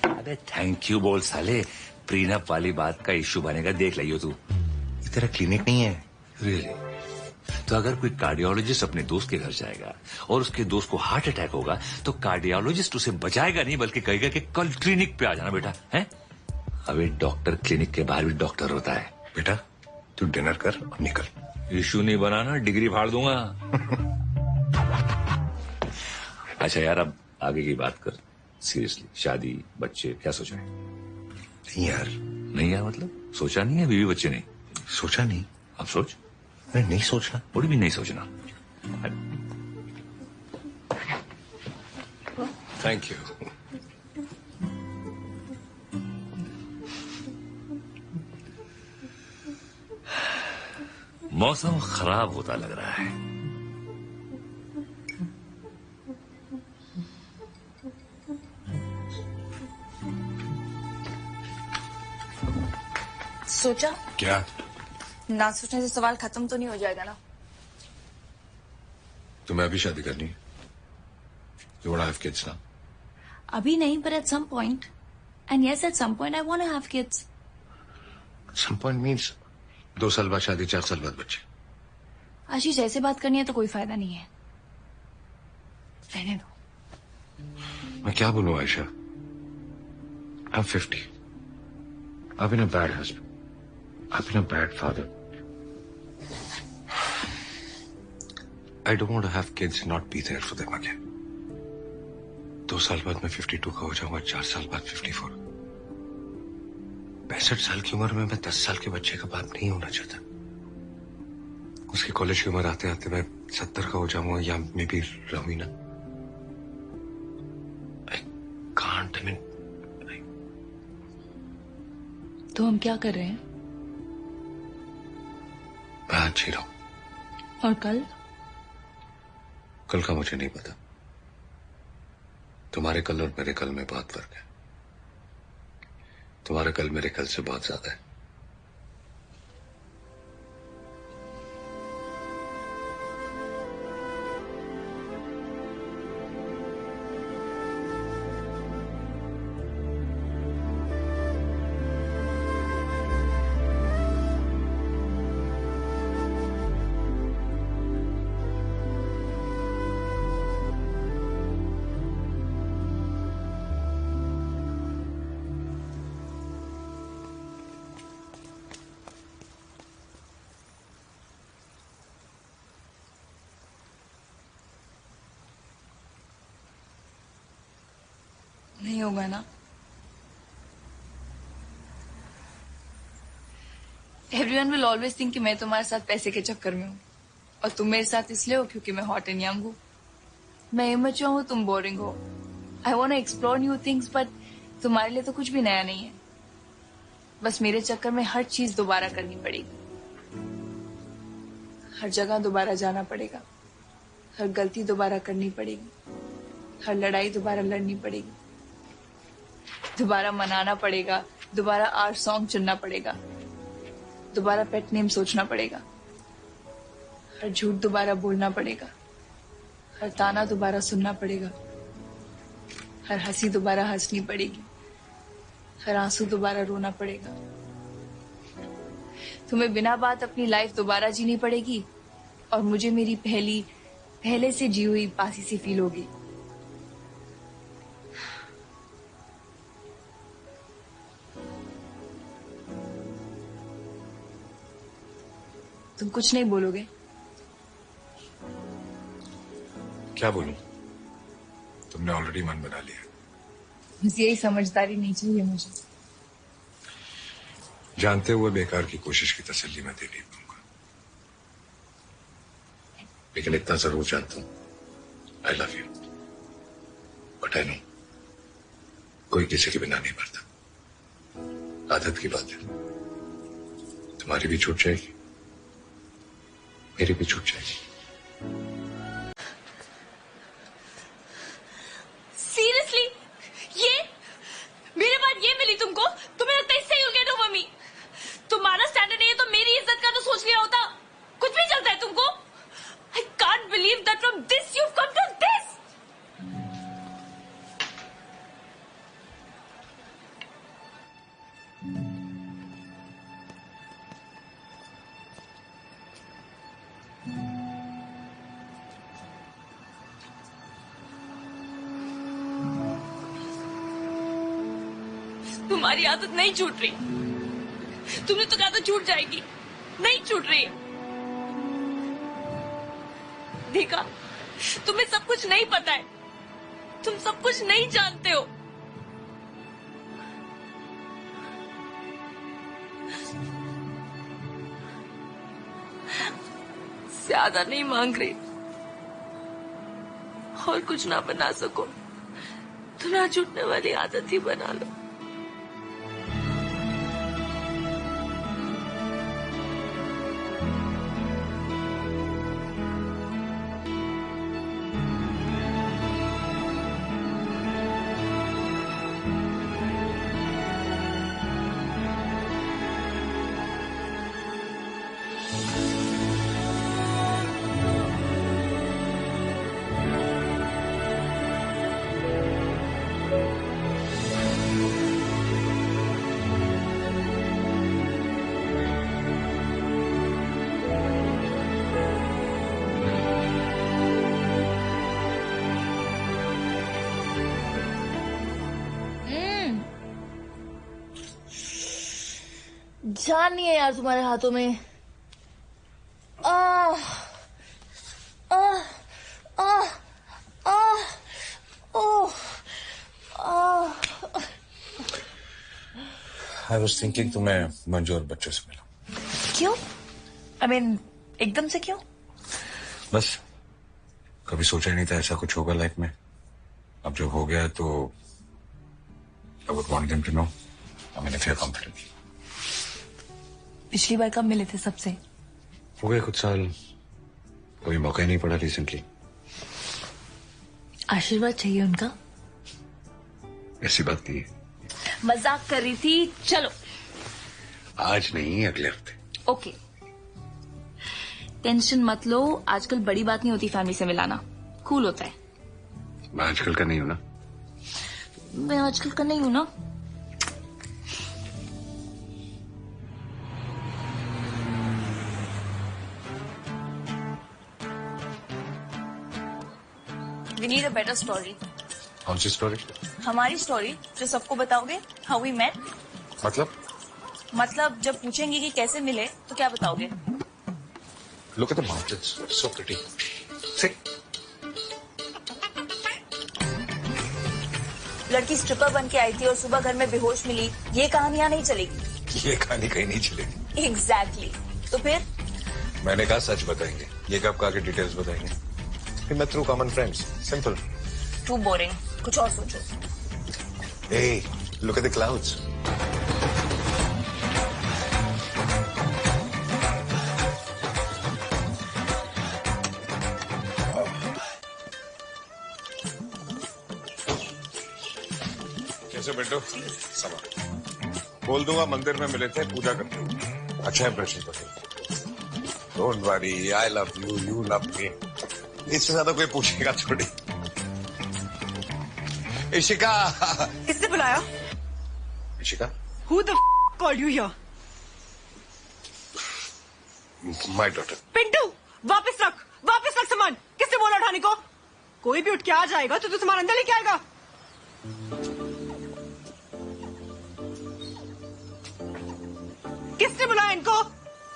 अबे थैंक यू बोल साले, प्रीनअप वाली बात का इश्यू बनेगा, देख लियो तू। ये तेरा क्लिनिक नहीं है। रियली? तो अगर कोई कार्डियोलॉजिस्ट अपने दोस्त के घर जाएगा और उसके दोस्त को हार्ट अटैक होगा तो कार्डियोलॉजिस्ट उसे बचाएगा नहीं, बल्कि कहेगा कि कल क्लिनिक पे आ जाना बेटा। है अबे डॉक्टर क्लिनिक के बाहर भी डॉक्टर होता है। बेटा तू डिनर कर और निकल। इश्यू नहीं बनाना, डिग्री फाड़ दूंगा। अच्छा यार, अब आगे की बात कर सीरियसली। शादी, बच्चे, क्या सोचा है? नहीं यार। नहीं यार मतलब सोचा नहीं है? बीवी बच्चे नहीं सोचा नहीं। अब सोच। मैं नहीं सोचना। थोड़ी भी नहीं सोचना। Thank you. मौसम खराब होता लग रहा है। सोचा? क्या? ना सोचने से सवाल खत्म तो नहीं हो जाएगा ना? तुम्हें अभी शादी करनी है? You wanna have kids now? अभी नहीं, but at some point. And yes, at some point I want to have kids. Some point means 2 साल बाद शादी, 4 साल बाद बच्चे. आशीष, ऐसे बात करनी है तो कोई फायदा नहीं है. रहने दो. मैं क्या बोलूं Ayesha? I'm 50. I've been a bad husband. I've been a bad father. I don't want to have kids and not be there for them again. 2 साल बाद मैं 52 का हो जाऊंगा, 4 साल बाद 54. 65 साल की उम्र में मैं 10 साल के बच्चे का बाप नहीं होना चाहता. उसकी कॉलेज की उम्र आते आते मैं 70 का हो जाऊंगा या मे बी रहूंगी ना. I can't, I mean, तो हम क्या कर रहे हैं? मैं आज जी रहा हूं. और कल? कल का मुझे नहीं पता. तुम्हारे कल और मेरे कल में बहुत फर्क है. तुम्हारा कल मेरे कल से बहुत ज्यादा है. नहीं होगा ना? Everyone will always think कि मैं तुम्हारे साथ पैसे के चक्कर में हूँ, और तुम मेरे साथ इसलिए हो क्योंकि मैं हॉट एंड यंग हूँ. मैं इमेच्योर हूँ, तुम बोरिंग हो. I want to explore new things, but तुम्हारे लिए तो कुछ भी नया नहीं है. बस मेरे चक्कर में हर चीज दोबारा करनी पड़ेगी. हर जगह दोबारा जाना पड़ेगा. हर गलती दोबारा करनी पड़ेगी. हर लड़ाई दोबारा लड़नी पड़ेगी. दोबारा मनाना पड़ेगा. दोबारा आर सॉन्ग चुनना पड़ेगा. दोबारा पेट नेम सोचना पड़ेगा. हर झूठ दोबारा बोलना पड़ेगा. हर ताना दोबारा सुनना पड़ेगा. हर हंसी दोबारा हंसनी पड़ेगी. हर आंसू दोबारा रोना पड़ेगा. तुम्हें बिना बात अपनी लाइफ दोबारा जीनी पड़ेगी, और मुझे मेरी पहले से जी हुई बासी सी फील होगी. तुम कुछ नहीं बोलोगे? क्या बोलूं? तुमने ऑलरेडी मन बना लिया. बस यही समझदारी नहीं चाहिए मुझे. जानते हुए बेकार की कोशिश की तसल्ली मैं दे नहीं पाऊंगा, लेकिन इतना जरूर जानता हूं, आई love you. But I know कोई किसी के बिना नहीं मरता. आदत की बात है. तुम्हारी भी छूट जाएगी, मेरी भी छूट जाएगी. सीरियसली? ये मेरे बाद ये मिली तुमको? तुम्हें लगता है इससे यू गेट ओवर मी? तुम्हारा स्टैंडर्ड नहीं है तो मेरी इज्जत का तो सोच लिया होता. कुछ भी चलता है तुमको. I can't believe that from this you come to this. तुम्हारी आदत नहीं छूट रही. तुमने तो कहा था छूट जाएगी. नहीं छूट रही. देखा, तुम्हें सब कुछ नहीं पता है. तुम सब कुछ नहीं जानते हो. ज्यादा नहीं मांग रही. और कुछ ना बना सको तो ना छूटने वाली आदत ही बना लो. जान नहीं है यार तुम्हारे हाथों में। आह आह आह आह ओह आह। आई वॉज थिंकिंग तुम्हें मंजू और बच्चों से मिला। क्यों? I mean, एकदम से क्यों? बस कभी सोचा ही नहीं था ऐसा कुछ होगा लाइफ में। अब जब हो गया तो I would want them to know. I mean, if you're comfortable. पिछली बार कब मिले थे सबसे? हो गए कुछ साल, कोई मौका ही नहीं पड़ा रिसेंटली। आशीर्वाद चाहिए उनका? ऐसी बात नहीं है। मजाक कर रही थी। चलो आज नहीं, अगले हफ्ते। ओके, टेंशन मत लो। आजकल बड़ी बात नहीं होती फैमिली से मिलाना, कूल होता है। मैं आजकल का नहीं हूं ना। मैं आजकल का नहीं हूं ना। We need a better story. कौन सी स्टोरी? हमारी स्टोरी जो सबको बताओगे। How we met. मतलब जब पूछेंगे कि कैसे मिले तो क्या बताओगे? Look at the mountains, so pretty. See? लड़की स्ट्रिपर बन के आई थी और सुबह घर में बेहोश मिली, ये कहानी यहाँ नहीं चलेगी। ये कहानी कहीं नहीं चलेगी। एग्जैक्टली। तो फिर मैंने कहा सच बताएंगे, ये कब कहा कि डिटेल्स बताएंगे। फिर मैं through common friends, simple. Too boring, कुछ और सोचो। Hey, look at the clouds. कैसे बैठो? समा बोल दूंगा मंदिर में मिले थे, पूजा करते हुए। अच्छा इंप्रेशन पड़ेगा। Don't worry, I love you, you love me. इससे ज्यादा कोई पूछेगा थोड़ी। इशिका। किसने बुलाया? Ishika? Who the called you here? My daughter. Pintu, वापस रख सामान। किसने बोला उठाने को? कोई भी उठ के आ जाएगा तो तू सामान अंदर लेके आएगा। किसने बुलाया इनको?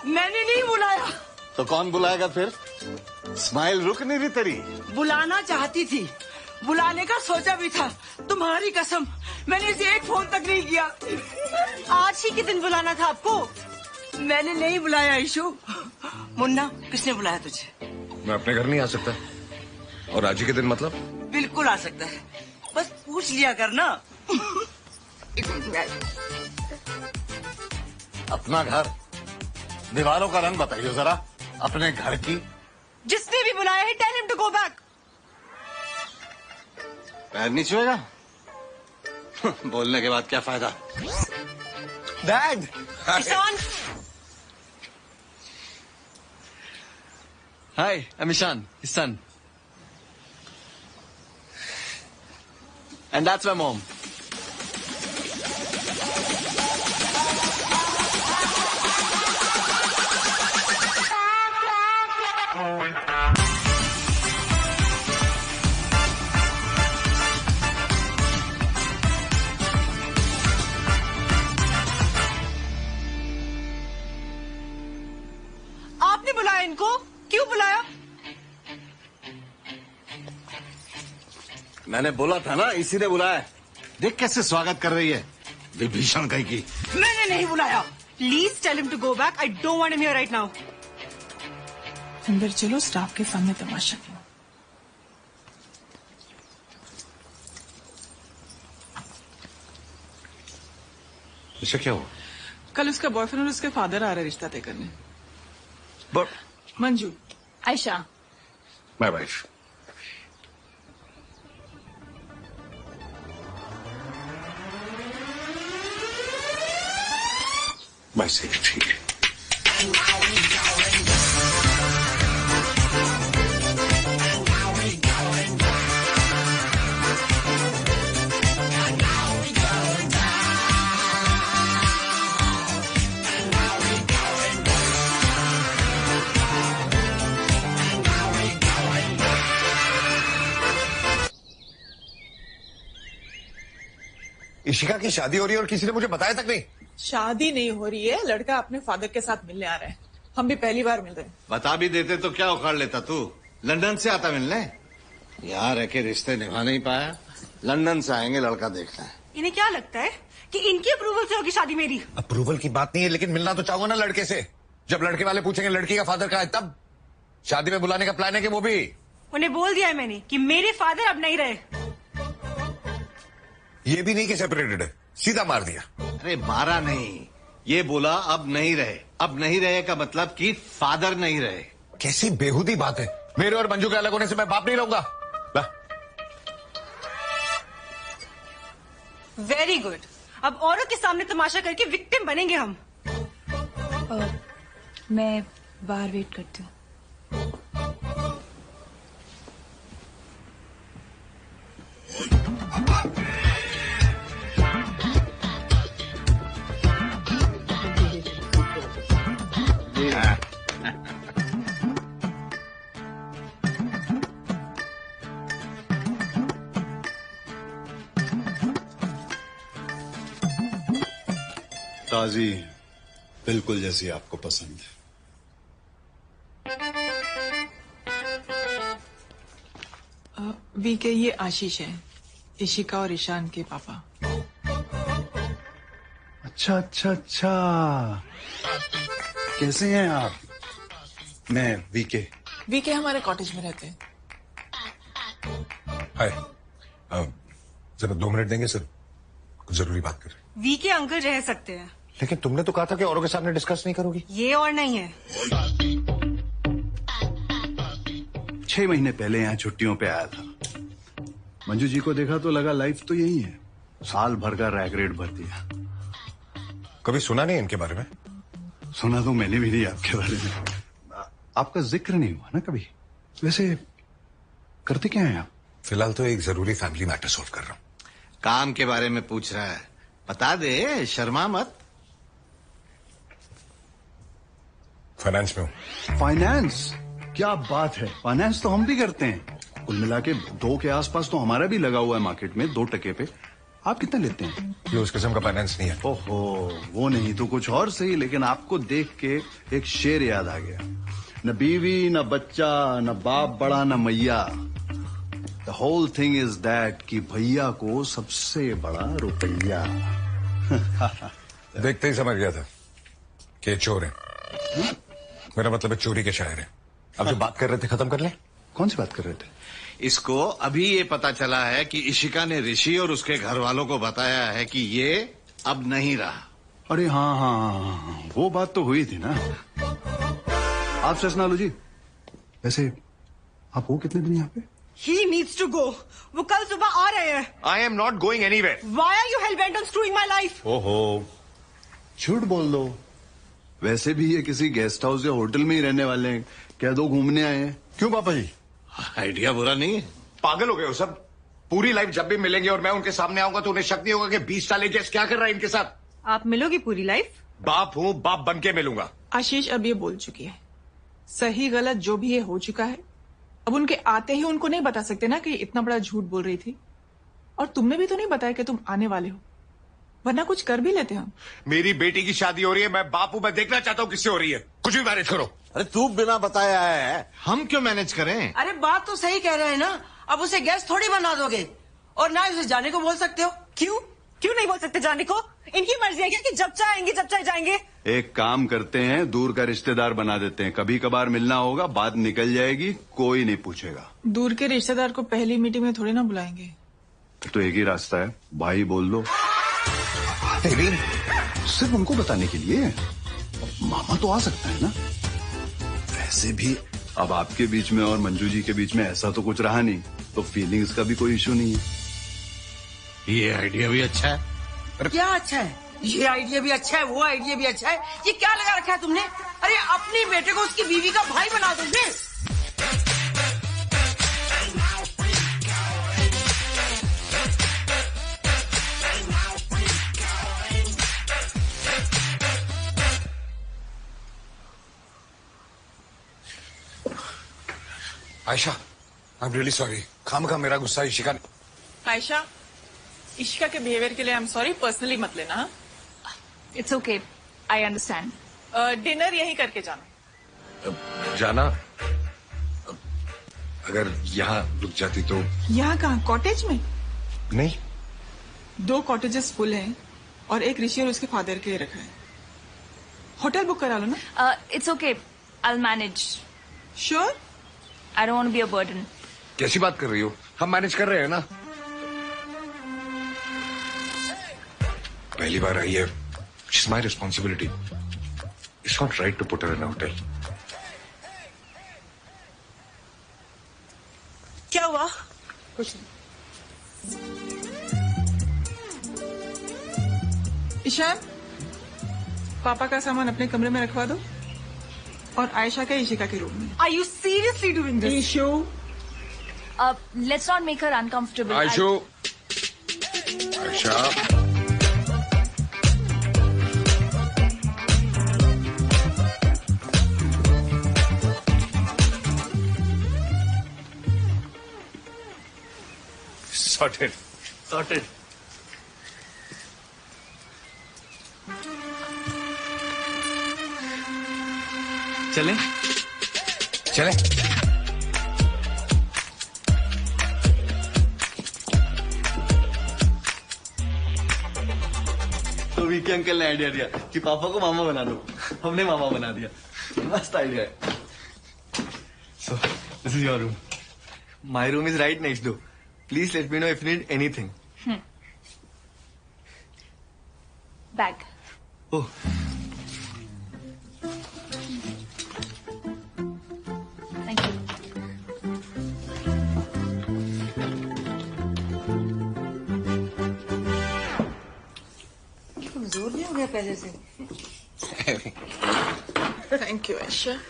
मैंने नहीं बुलाया। तो कौन बुलाएगा फिर? स्माइल रुक नहीं रही तेरी। बुलाना चाहती थी, बुलाने का सोचा भी था। तुम्हारी कसम, मैंने इसे एक फोन तक नहीं किया। आज ही के दिन बुलाना था आपको। मैंने नहीं बुलाया ईशु। मुन्ना, किसने बुलाया तुझे? मैं अपने घर नहीं आ सकता। और आज ही के दिन मतलब? बिल्कुल आ सकता है, बस पूछ लिया करना। अपना घर, दीवारों का रंग बताइए जरा अपने घर की। जिसने भी बुलाया है, tell him to go back. पैर नहीं छुएगा? बोलने के बाद क्या फायदा? Dad! Ishan! Hi, I'm Ishan, his son. And that's my mom. आपने बुलाया इनको? क्यों बुलाया? मैंने बोला था ना, इसी ने बुलाया। देख कैसे स्वागत कर रही है विभीषण कहीं की। मैंने नहीं बुलाया। Please tell him to go back. I don't want him here right now. अंदर चलो, स्टाफ के सामने तमाशा क्यों? इसे क्या हुआ? कल उसका बॉयफ्रेंड और उसके फादर आ रहे रिश्ता तय करने। But Manju. Ayesha. My wife. My secretary. Ishika की शादी हो रही है और किसी ने मुझे बताया तक नहीं। शादी नहीं हो रही है, लड़का अपने फादर के साथ मिलने आ रहा है। हम भी पहली बार मिल रहे हैं। बता भी देते तो क्या उखाड़ लेता तू? लंदन से आता मिलने? यहाँ रह के रिश्ते निभा नहीं पाया, लंदन से आएंगे लड़का देखना है। इन्हें क्या लगता है कि इनकी अप्रूवल से होगी शादी मेरी? अप्रूवल की बात नहीं है, लेकिन मिलना तो चाहूंगा ना लड़के से। जब लड़के वाले पूछेंगे लड़की का फादर कहाँ है, तब शादी में बुलाने का प्लान है कि वो भी? उन्हें बोल दिया है मैंने कि मेरे फादर अब नहीं रहे। ये भी नहीं कि सेपरेटेड है, सीधा मार दिया। अरे मारा नहीं, ये बोला अब नहीं रहे। अब नहीं रहे का मतलब कि फादर नहीं रहे। कैसी बेहुदी बात है। मेरे और मंजू के अलग होने से मैं बाप नहीं रहूंगा। वेरी गुड, अब औरों के सामने तमाशा करके विक्टिम बनेंगे हम। मैं बाहर वेट करती हूँ। ताजी बिल्कुल जैसी आपको पसंद है। वीके, ये आशीष है, इशिका और ईशान के पापा। अच्छा अच्छा अच्छा, कैसे हैं आप? मैं वीके। वीके हमारे कॉटेज में रहते हैं। हाय, जरा 2 मिनट देंगे सर, कुछ जरूरी बात कर। वी के अंकल रह सकते हैं, लेकिन तुमने तो कहा था कि औरों के सामने डिस्कस नहीं करोगी। ये और नहीं है। 6 महीने पहले यहाँ छुट्टियों पे आया था। मंजू जी को देखा तो लगा लाइफ तो यही है, साल भर का रैक रेट भर दिया। कभी सुना नहीं इनके बारे में? सुना तो मैंने भी नहीं आपके बारे में। आपका जिक्र नहीं हुआ ना कभी। वैसे करते क्या हैं आप? फिलहाल तो एक जरूरी फैमिली मैटर सॉल्व कर रहा हूँ। काम के बारे में पूछ रहा है, बता दे, शर्मा मत। फाइनेंस में हूँ। फाइनेंस? क्या बात है, फाइनेंस तो हम भी करते हैं। कुल मिला के 2 के आसपास तो हमारा भी लगा हुआ है मार्केट में, 2% पे। आप कितना लेते हैं? ये उस किस्म का फाइनेंस नहीं है। ओहो, वो नहीं तो कुछ और सही, लेकिन आपको देख के एक शेर याद आ गया। न बीवी, न बच्चा, न बाप बड़ा, न मैया। The whole thing is that कि भैया को सबसे बड़ा रुपया। देखते ही समझ गया था कि चोर है। मेरा मतलब है चोरी के शायर है। अब जो बात कर रहे थे खत्म कर ले। कौन सी बात कर रहे थे? इसको अभी ये पता चला है कि इशिका ने ऋषि और उसके घर वालों को बताया है कि ये अब नहीं रहा। अरे हाँ, वो बात तो हुई थी ना। आप सचना लो जी। वैसे आप वो कितने दिन यहाँ पे? He needs to go. वो कल सुबह आ रहे हैं। I am not going anywhere. Why are you hell bent on screwing my life? ओहो, झूठ बोल दो। वैसे भी ये किसी गेस्ट हाउस या होटल में ही रहने वाले हैं, कह दो घूमने आए हैं। क्यों पापा जी? आइडिया बुरा नहीं है। पागल हो गए हो सब। पूरी लाइफ जब भी मिलेंगे और मैं उनके सामने आऊंगा तो उन्हें शक नहीं होगा कि 20 साल जैसे क्या कर रहा है इनके साथ। आप मिलोगी पूरी लाइफ? बाप हूँ, बाप बन के मिलूंगा। आशीष अब ये बोल चुकी है, सही गलत जो भी ये हो चुका है। अब उनके आते ही उनको नहीं बता सकते ना कि इतना बड़ा झूठ बोल रही थी। और तुमने भी तो नहीं बताया कि तुम आने वाले हो, वरना कुछ कर भी लेते हम। मेरी बेटी की शादी हो रही है, मैं बाप हूं, मैं देखना चाहता हूँ किससे हो रही है। कुछ भी मैनेज करो। अरे तू बिना बताए आया है, हम क्यों मैनेज करें? अरे बात तो सही कह रहे हैं ना। अब उसे गेस्ट थोड़ी बना दोगे, और ना उसे जाने को बोल सकते हो। क्यों क्यों नहीं बोल सकते जाने को? इनकी मर्जी है क्या कि जब चाहेंगे जब चाहे जाएंगे? एक काम करते हैं, दूर का रिश्तेदार बना देते हैं। कभी कभार मिलना होगा, बात निकल जाएगी, कोई नहीं पूछेगा। दूर के रिश्तेदार को पहली मीटिंग में थोड़ी ना बुलाएंगे। तो एक ही रास्ता है, भाई बोल दो। सिर्फ उनको बताने के लिए मामा तो आ सकता है ना। वैसे भी अब आपके बीच में और मंजू जी के बीच में ऐसा तो कुछ रहा नहीं, तो फीलिंग्स का भी कोई इशू नहीं है। ये आइडिया भी अच्छा है। क्या अच्छा है? ये आइडिया भी अच्छा है, वो आइडिया भी अच्छा है। ये क्या लगा रखा है तुमने? अरे अपने बेटे को उसकी बीवी का भाई बना दोगे? Ayesha, I am really sorry. खामखा मेरा गुस्सा इशिका ने। आयशा, इशिका के बिहेवियर के लिए आई एम सॉरी, पर्सनली मत लेना। It's okay, I understand. Dinner यहीं करके जाना। जाना अगर यहाँ रुक जाती तो। यहाँ कहाँ, कॉटेज में? नहीं, 2 कॉटेजेस फुल हैं और एक ऋषि और उसके फादर के लिए रखा है। होटल बुक करा लो ना। It's okay, I will manage. Sure? I don't want to be a burden. कैसी बात कर रही हो? हम मैनेज कर रहे हैं ना। पहली बार आई है, it's my responsibility. It's not right to put her in a hotel. क्या हुआ? कुछ नहीं। ईशान, पापा का सामान अपने कमरे में रखवा दो और आयशा के इशिका के रूम में। Are you seriously doing this? Ishu, let's not make her uncomfortable. Ayshu, Ayesha, sorted. Sorted. चलें? चले। तो वीके अंकल ने आइडिया दिया कि पापा को मामा बना दो। हमने मामा बना दिया। मस्त आइडिया है। So, this is your room. My room is right next door. Please let me know if you need anything. Bag. Oh. Thank you. कमजोर नहीं हो गया पहले से? Thank you Ayesha.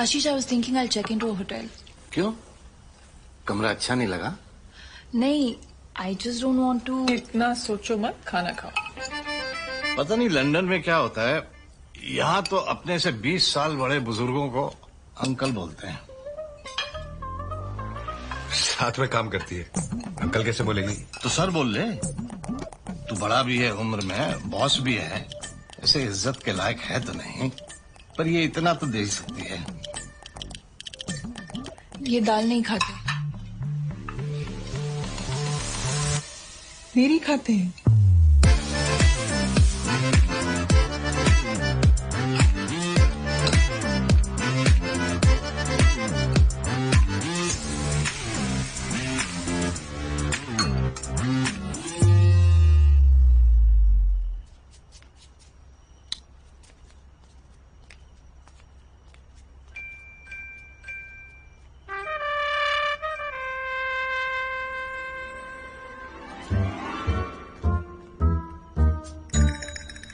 Ashish, I was thinking I check into a hotel. क्यों? कमरा अच्छा नहीं लगा? नहीं, I just don't want to. इतना सोचो मत, खाना खाओ। पता नहीं लंदन में क्या होता है, यहाँ तो अपने से 20 साल बड़े बुजुर्गों को अंकल बोलते हैं। साथ में काम करती है, अंकल कैसे बोलेगी? तो सर बोल ले। तू बड़ा भी है उम्र में, बॉस भी है, ऐसे इज्जत के लायक है तो नहीं, पर ये इतना तो दे ही सकती है। ये दाल नहीं खाते। मेरी खाते हैं।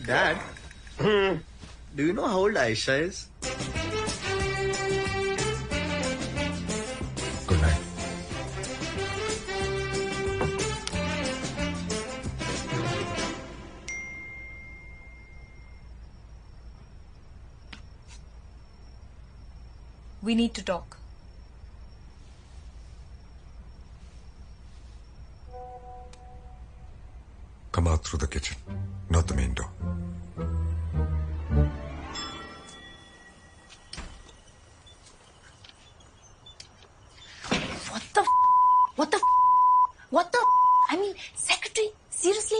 Dad, do you know how old Aisha is? Good night. We need to talk. Come out through the kitchen, not the main door. What the? I mean, secretary, seriously?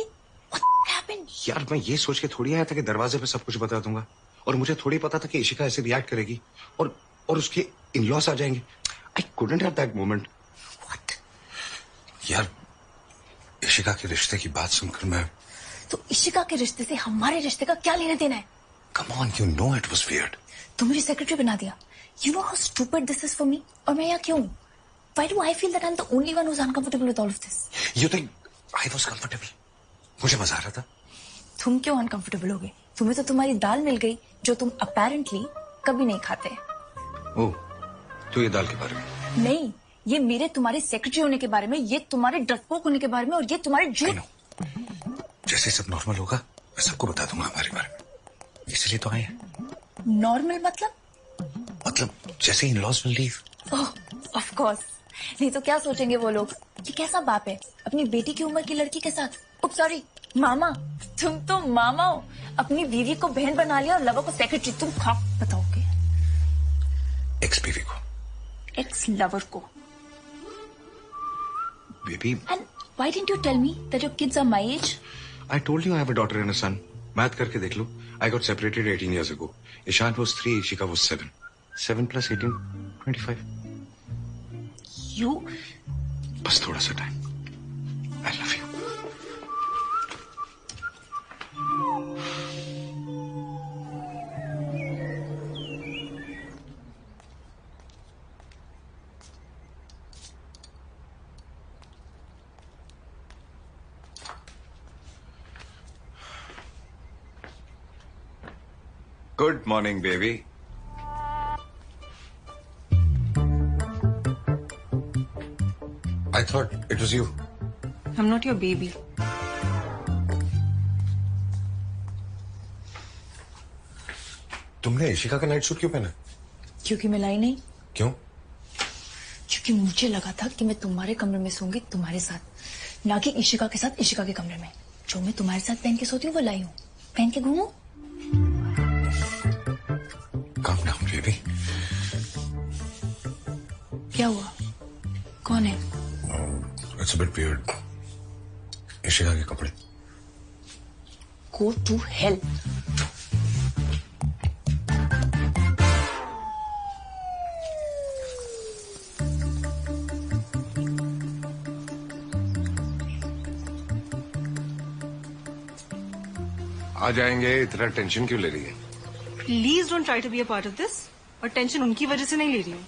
What happened? यार मैं ये सोच के थोड़ी आया था कि दरवाजे पे सब कुछ बता दूंगा, और मुझे थोड़ी पता था कि इशिका ऐसे रिएक्ट करेगी और उसके इन-लॉस आ जाएंगे। I couldn't have that moment. What? यार इशिका के रिश्ते की बात सुनकर मैं। तो इशिका के रिश्ते से हमारे रिश्ते का क्या लेना देना है? Come on, you know it was weird. तुम मुझे सेक्रेटरी बना दिया। You know how stupid this is for me? और मैं यहाँ क्यों? Why do I feel that I'm the only one who's uncomfortable with all of this? You think I was comfortable? मुझे मजा आ रहा था। तुम क्यों अनकंफर्टेबल हो गए? तुम्हें तो तुम्हारी दाल मिल गई जो तुम अपेरेंटली कभी नहीं खाते। ओह, तो ये दाल के बारे में? नहीं, ये मेरे तुम्हारे सेक्रेटरी होने के बारे में, ये तुम्हारे डरपोक होने के बारे में, और ये तुम्हारे झूठ। जैसे सब नॉर्मल होगा मैं सबको बता दूंगा हमारे बारे में, इसलिए तो आए हैं। नॉर्मल मतलब? मतलब जैसे in laws will leave. Oh of course, नहीं तो क्या सोचेंगे वो लोग कि कैसा बाप है अपनी बेटी की उम्र की लड़की के साथ। उप सॉरी मामा, तुम तो मामा हो, अपनी बीवी को बहन बना लिया और लवर को सेक्रेटरी। तुम खा बताओगे एक्स बीवी को, एक्स लवर को। Baby and why didn't you tell me that your kids are my age? I told you I have a daughter and a son. Math करके देख लो। I got separated 18 years ago. Ishaan was 3, Ishika was 7. 7 plus 18, 25. You बस थोड़ा सा time. I love you. Good morning, baby. I thought it was you. I'm not your baby. तुमने इशिका का night suit क्यों पहना? क्योंकि मैं लाई नहीं। क्यों? क्योंकि मुझे लगा था कि मैं तुम्हारे कमरे में सोऊंगी तुम्हारे साथ, ना कि इशिका के साथ इशिका के कमरे में। जो मैं तुम्हारे साथ पहन के सोती हूँ वो लाई हूँ। पहन के घूमू। Calm down, baby. क्या हुआ? कौन है? It's a bit weird. Ishika के कपड़े। Go to hell. आ जाएंगे, इतना टेंशन क्यों ले रही है? Please don't try to be a part of this. और टेंशन उनकी वजह से नहीं ले रही हूँ।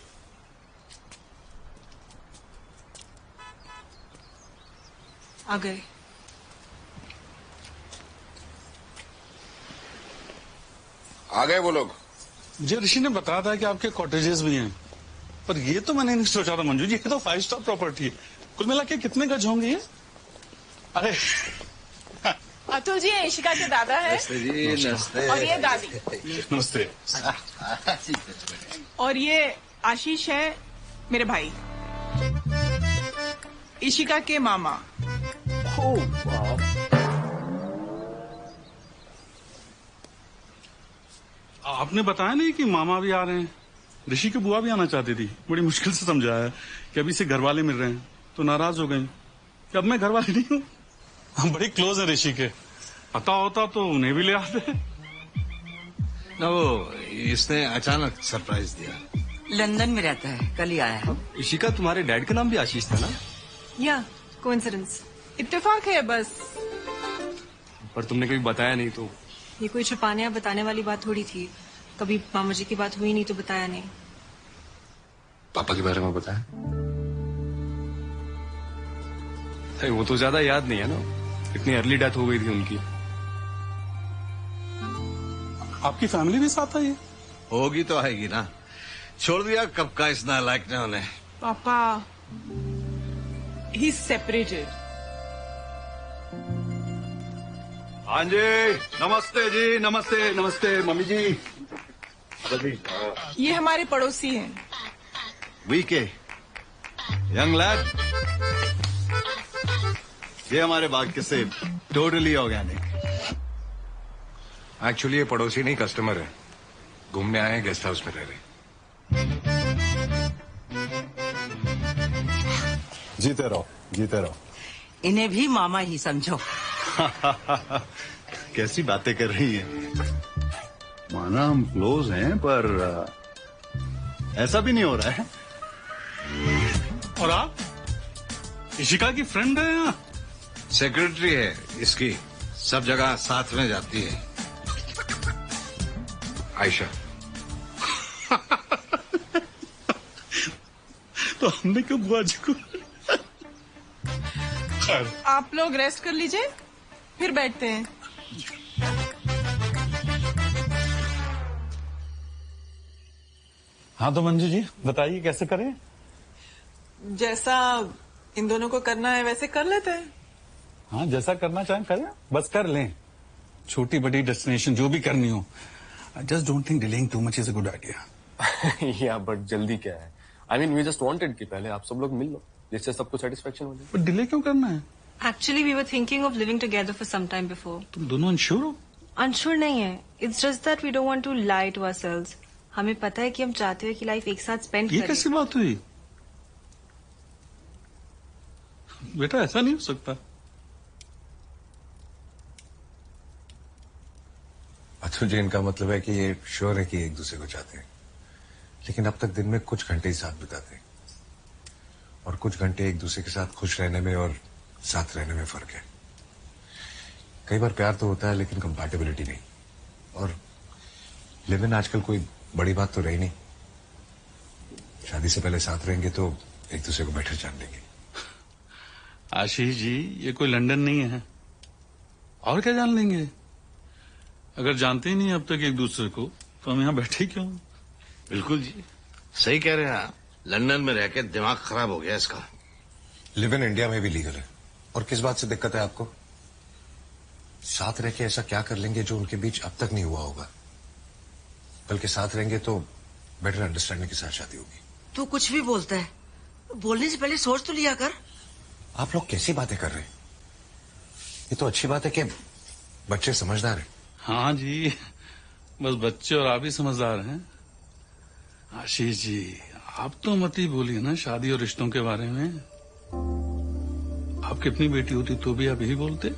आ गए। आ गए वो लोग। मुझे ऋषि ने बताया था कि आपके कॉटेजेस भी हैं, पर ये तो मैंने नहीं सोचा था मंजू जी, ये तो 5 स्टार प्रॉपर्टी है। कुल मिला के कितने गज होंगे ये? अरे अतुल जी इशिका के दादा है। नमस्ते जी, नमस्ते। और ये दादी। नमस्ते। और ये आशीष है मेरे भाई, इशिका के मामा। आपने बताया नहीं कि मामा भी आ रहे हैं? ऋषि की बुआ भी आना चाहती थी, बड़ी मुश्किल से समझाया कि अभी से घर वाले मिल रहे हैं तो नाराज हो गए कि अब मैं घर वाले नहीं हूँ। हम बड़ी क्लोज हैं ऋषि के, पता होता तो उन्हें भी ले आते। ना वो इसने अचानक सरप्राइज दिया। लंदन में रहता है, कल ही आया है। इशिका, तुम्हारे डैड का नाम भी आशीष था ना? या कोइंसिडेंस। इत्तेफाक है बस। पर तुमने कभी बताया नहीं तो। ये कोई छुपाने या बताने वाली बात थोड़ी थी। कभी मामा जी की बात हुई नहीं तो बताया नहीं। पापा के बारे में बताया? वो तो ज्यादा याद नहीं है ना, इतनी अर्ली डेथ हो गई थी उनकी। आपकी फैमिली भी साथ आई है? होगी तो आएगी ना, छोड़ दिया कब का इस नालायक ने उन्हें। पापा ही सेपरेटेड। हाँ जी, नमस्ते जी, नमस्ते नमस्ते मम्मी जी। ये हमारे पड़ोसी हैं। VK, young lad. ये हमारे बाग के सेब, टोटली ऑर्गेनिक। एक्चुअली ये पड़ोसी नहीं, कस्टमर है। घूमने आए हैं, गेस्ट हाउस में रह रहे। जीते रहो, जीते रहो। इन्हें भी मामा ही समझो। कैसी बातें कर रही है। माना हम क्लोज हैं, पर ऐसा भी नहीं हो रहा है। और आप इशिका की फ्रेंड है यहाँ? सेक्रेटरी है इसकी, सब जगह साथ में जाती है। आयशा। तो हमने क्यों बुआ जी को? खैर, आप लोग रेस्ट कर लीजिए, फिर बैठते हैं। हाँ तो मंजू जी बताइए कैसे करें? जैसा इन दोनों को करना है वैसे कर लेते हैं। हाँ जैसा करना चाहें करें, बस कर लें। छोटी बड़ी डेस्टिनेशन जो भी करनी हो। I just don't think delaying too much is a good idea. या बट जल्दी क्या है? I mean we just wanted कि पहले आप सब लोग मिल लो, जिससे सबको सेटिस्फेक्शन हो जाए। पर डिले क्यों करना है? Actually we were thinking of living together for some time before. तुम दोनों अनश्योर हो? अनश्योर नहीं है, it's just that we don't want to lie to ourselves. हमें पता है कि हम चाहते हैं कि लाइफ एक साथ स्पेंड करें। ये कैसी बात हुई? बेटा ऐसा नहीं हो सकता। अथुल जी, इनका मतलब है कि ये श्योर है कि एक दूसरे को चाहते हैं, लेकिन अब तक दिन में कुछ घंटे ही साथ बिताते हैं, और कुछ घंटे एक दूसरे के साथ खुश रहने में और साथ रहने में फर्क है। कई बार प्यार तो होता है लेकिन कंपैटिबिलिटी नहीं, और लिव इन आजकल कोई बड़ी बात तो रही नहीं। शादी से पहले साथ रहेंगे तो एक दूसरे को बेटर जान लेंगे। आशीष जी, ये कोई लंदन नहीं है, और क्या जान लेंगे? अगर जानते ही नहीं अब तक एक दूसरे को तो हम यहाँ बैठे क्यों? बिल्कुल जी, सही कह रहे हैं आप। लंदन में रह के दिमाग खराब हो गया इसका। लिव इन इंडिया में भी लीगल है, और किस बात से दिक्कत है आपको? साथ रह के ऐसा क्या कर लेंगे जो उनके बीच अब तक नहीं हुआ होगा? बल्कि साथ रहेंगे तो बेटर अंडरस्टैंडिंग के साथ शादी होगी। तू कुछ भी बोलता है, बोलने से पहले सोच तो लिया कर। आप लोग कैसी बातें कर रहे हैं? ये तो अच्छी बात है कि बच्चे समझदार हैं। हाँ जी, बस बच्चे और आप ही समझदार हैं। आशीष जी, आप तो मत ही बोलिए ना शादी और रिश्तों के बारे में। आपकी अपनी बेटी होती तो भी आप यही बोलते।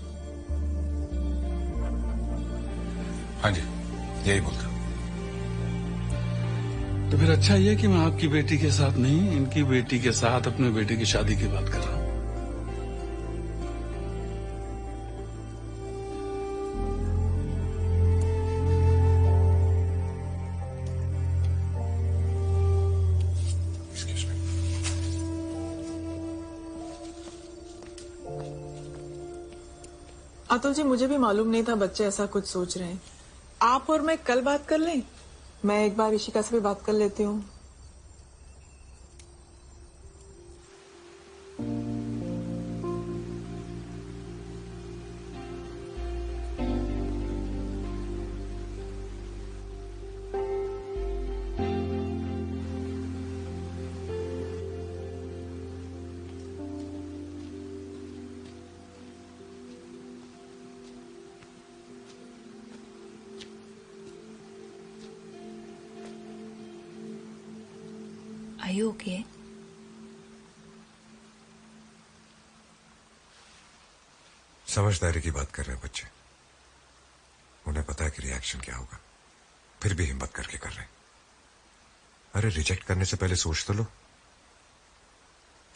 हाँ जी, यही बोलता। तो फिर अच्छा ये कि मैं आपकी बेटी के साथ नहीं, इनकी बेटी के साथ अपने बेटे की शादी की बात कर रहा हूँ। अतुल जी, मुझे भी मालूम नहीं था बच्चे ऐसा कुछ सोच रहे हैं। आप और मैं कल बात कर लें? मैं एक बार ऋषिका से भी बात कर लेती हूँ। Are you okay? समझदारी की बात कर रहे हैं बच्चे। उन्हें पता है कि रिएक्शन क्या होगा, फिर भी हिम्मत करके कर रहे हैं। अरे रिजेक्ट करने से पहले सोच तो लो।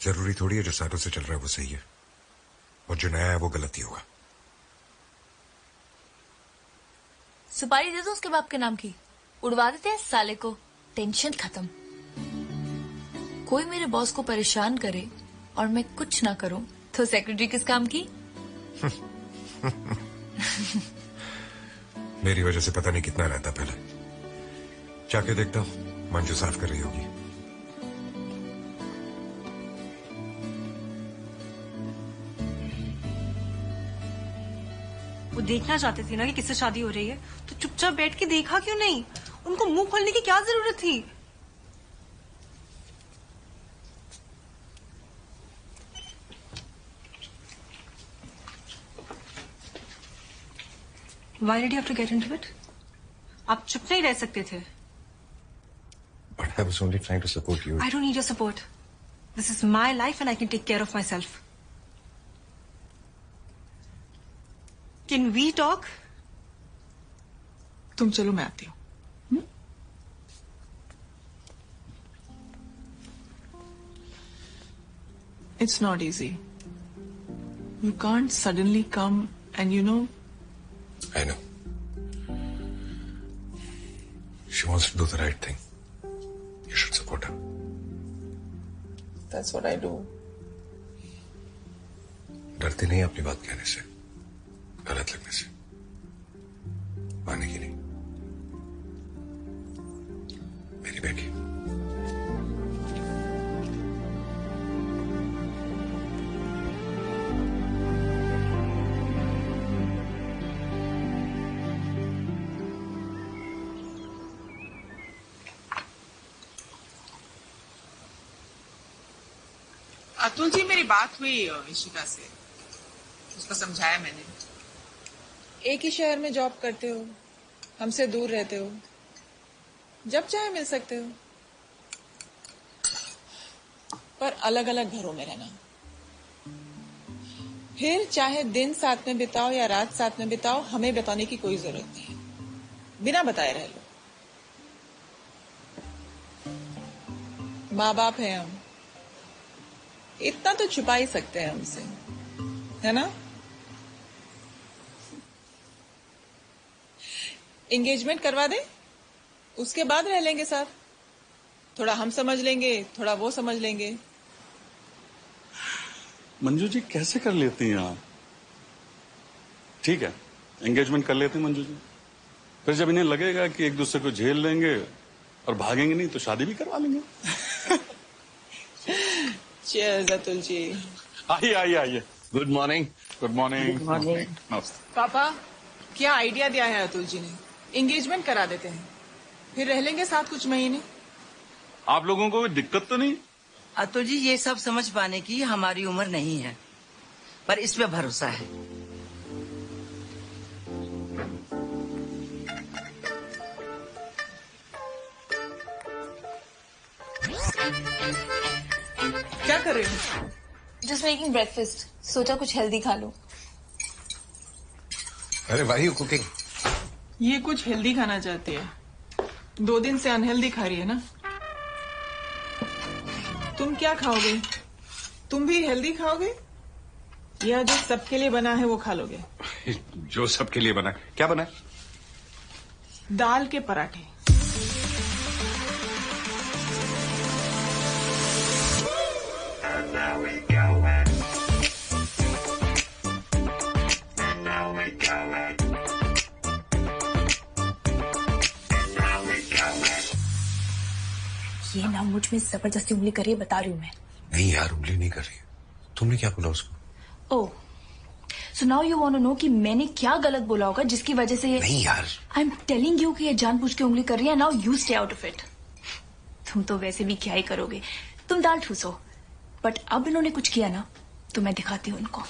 जरूरी थोड़ी है जो सालों से चल रहा है वो सही है, और जो नया है वो गलत ही होगा। सुपारी दे दो उसके बाप के नाम की, उड़वा देते हैं साले को, टेंशन खत्म। कोई मेरे बॉस को परेशान करे और मैं कुछ ना करूं तो सेक्रेटरी किस काम की? मेरी वजह से पता नहीं कितना रहता पहले। जाके देखता हूँ, मंजू साफ कर रही होगी। वो देखना चाहते थे ना कि किससे शादी हो रही है, तो चुपचाप बैठ के देखा क्यों नहीं? उनको मुंह खोलने की क्या जरूरत थी? Why did you have to get into it? आप चुप नहीं रह सकते थे। But I was only trying to support you. I don't need your support. This is my life and I can take care of myself. Can we talk? तुम चलो, मैं आती हूँ। It's not easy. You can't suddenly come and I know. She wants to do the right thing. You should support her. That's what I do. डरती नहीं अपनी बात कहने से, गलत लगने से, माने की नहीं। मेरी बेटी। अतुल जी, मेरी बात हुई इशिका से, उसको समझाया मैंने। एक ही शहर में जॉब करते हो, हमसे दूर रहते हो, जब चाहे मिल सकते हो, पर अलग अलग घरों में रहना। फिर चाहे दिन साथ में बिताओ या रात साथ में बिताओ, हमें बताने की कोई जरूरत नहीं है, बिना बताए रह लो। माँ बाप है हम, इतना तो छुपा ही सकते हैं हमसे, है ना? एंगेजमेंट करवा दे, उसके बाद रह लेंगे साथ। थोड़ा हम समझ लेंगे, थोड़ा वो समझ लेंगे। मंजू जी कैसे कर लेती हैं आप? ठीक है, एंगेजमेंट कर लेते हैं मंजू जी। फिर जब इन्हें लगेगा कि एक दूसरे को झेल लेंगे और भागेंगे नहीं, तो शादी भी करवा लेंगे। चीयर्स अतुल जी। आइए आइए आइए। Good morning. Good morning. Good morning. नमस्ते। पापा, क्या आइडिया दिया है अतुल जी ने। एंगेजमेंट करा देते हैं, फिर रह लेंगे साथ कुछ महीने। आप लोगों को कोई दिक्कत तो नहीं? अतुल जी, ये सब समझ पाने की हमारी उम्र नहीं है, पर इस पे भरोसा है। क्या कर रहे हो? जस्ट मेकिंग ब्रेकफास्ट, सोचा कुछ हेल्दी खा लो। अरे व्हाई यू कुकिंग? ये कुछ हेल्दी खाना चाहती है, 2 दिन से अनहेल्दी खा रही है ना। तुम क्या खाओगे? तुम भी हेल्दी खाओगे या जो सबके लिए बना है वो खा लोगे? जो सबके लिए बना। क्या बना? दाल के पराठे। ये ना मुझ में जबरदस्ती उंगली करिए, बता रही हूँ मैं। नहीं यार, उंगली नहीं कर रही। तुमने क्या बोला उसको? Oh, so now you want to know कि मैंने क्या गलत बोला होगा जिसकी वजह से ये। नहीं यार, आई एम टेलिंग यू कि ये जानबूझ के उंगली कर रही है। Now you stay out of it. तुम तो वैसे भी क्या ही करोगे, तुम दाल ठूसो, बट अब इन्होंने कुछ किया ना तो मैं दिखाती हूँ उनको।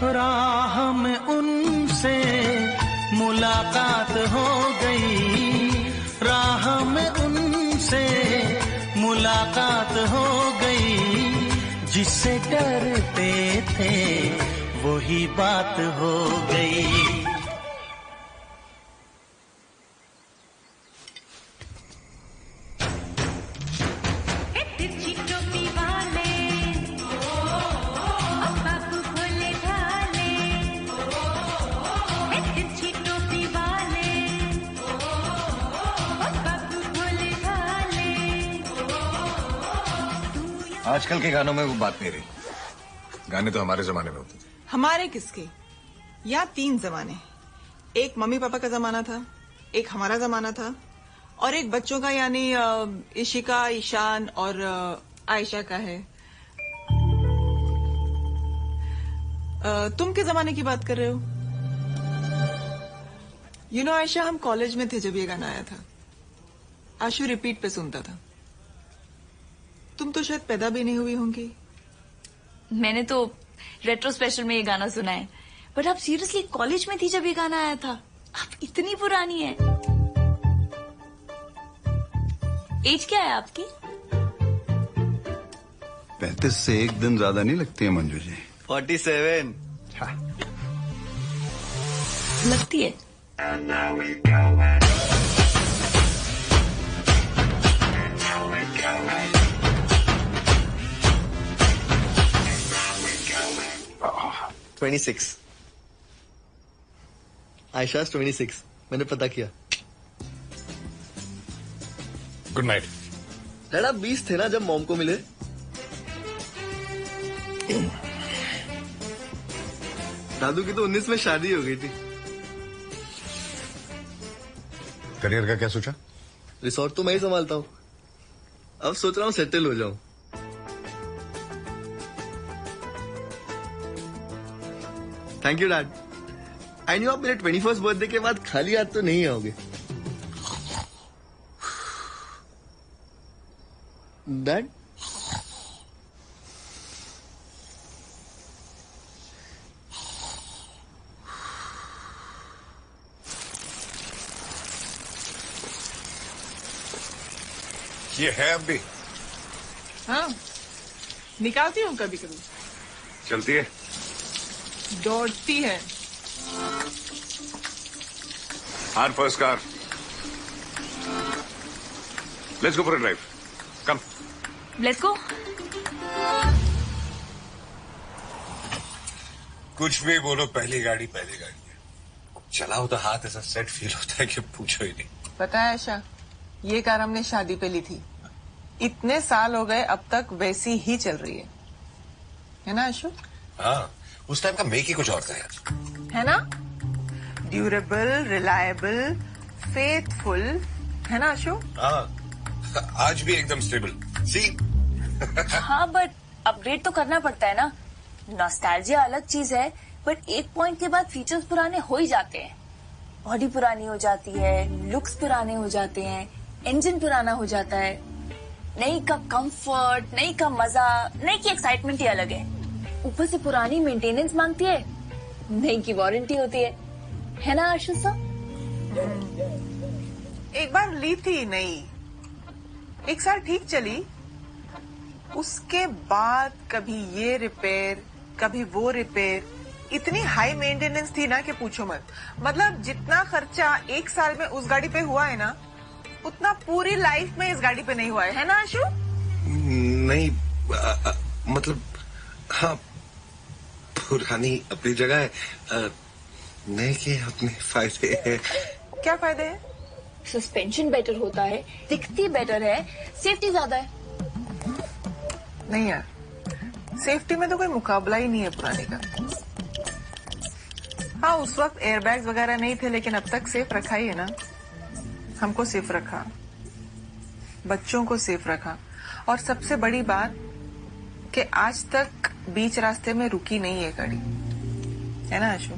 राह में उनसे मुलाकात हो गई, राह में उनसे मुलाकात हो गई, जिससे डरते थे वही बात हो गई। आजकल के गानों में वो बात नहीं रही। गाने तो हमारे जमाने में होते थे। हमारे किसके? या 3 जमाने। एक मम्मी पापा का जमाना था, एक हमारा जमाना था, और एक बच्चों का यानी इशिका, ईशान और आयशा का है। तुम किस जमाने की बात कर रहे हो? यू नो आयशा, हम कॉलेज में थे जब ये गाना आया था। आशु रिपीट पे सुनता था। तुम तो शायद पैदा भी नहीं हुई होंगी। मैंने तो रेट्रो स्पेशल में ये गाना सुना है, बट आप सीरियसली कॉलेज में थी जब ये गाना आया था? आप इतनी पुरानी है। एज क्या है आपकी? 35 से एक दिन ज्यादा नहीं लगती है मंजू जी। 47 लगती है। आयशा 26। मैंने पता किया। Good night. डैड, आप 20 थे ना जब मॉम को मिले? दादू की तो 19 में शादी हो गई थी। करियर का क्या सोचा? रिसोर्ट तो मैं ही संभालता हूँ। अब सोच रहा हूँ सेटल हो जाऊं। Thank you dad. I knew आप मेरे 21st बर्थडे के बाद खाली हाथ तो नहीं आओगे। डैड ये है अब भी? हाँ, निकालती हूँ कभी कभी। चलती है? दौड़ती है। Our first car. Let's go for a drive. Come. Let's go. कुछ भी बोलो, पहली गाड़ी है। चलाओ तो हाथ ऐसा सेट फील होता है कि पूछो ही नहीं। पता है आशा, ये कार हमने शादी पे ली थी। इतने साल हो गए, अब तक वैसी ही चल रही है ना आशु? हाँ, उस टाइम का मेक ही कुछ और था यार। है ना? ड्यूरेबल, रिलायबल, फेथफुल, है ना आशु? हाँ, आज भी एकदम स्टेबल। सी? हाँ, बट अपग्रेड तो करना पड़ता है ना। नॉस्टैल्जिया अलग चीज है, बट एक पॉइंट के बाद फीचर्स पुराने हो ही जाते हैं। बॉडी पुरानी हो जाती है, लुक्स पुराने हो जाते हैं, इंजन पुराना हो जाता है। नई का कंफर्ट, नई का मजा, नई की एक्साइटमेंट ही अलग है। ऊपर से पुरानी मेंटेनेंस मांगती है, नई की वारंटी होती है ना आशीष साहब? एक बार ली थी नई, एक साल ठीक चली, उसके बाद कभी ये रिपेयर, कभी वो रिपेयर, इतनी हाई मेंटेनेंस थी ना कि पूछो मत। मतलब जितना खर्चा एक साल में उस गाड़ी पे हुआ है ना, उतना पूरी लाइफ में इस गाड़ी पे नहीं हुआ है ना आशु? नहीं, मतलब हाँ, पुरानी अपनी जगह है, नए के अपने फायदे हैं। क्या फायदे हैं? सस्पेंशन बेटर होता है, दिखती बेटर है, सेफ्टी ज्यादा है। नहीं यार, सेफ्टी में तो कोई मुकाबला ही नहीं है पुराने का। हाँ, उस वक्त एयरबैग्स वगैरह नहीं थे, लेकिन अब तक सेफ रखा ही है ना। हमको सेफ रखा, बच्चों को सेफ रखा, और सबसे बड़ी बात कि आज तक बीच रास्ते में रुकी नहीं है गाड़ी, है ना आशु?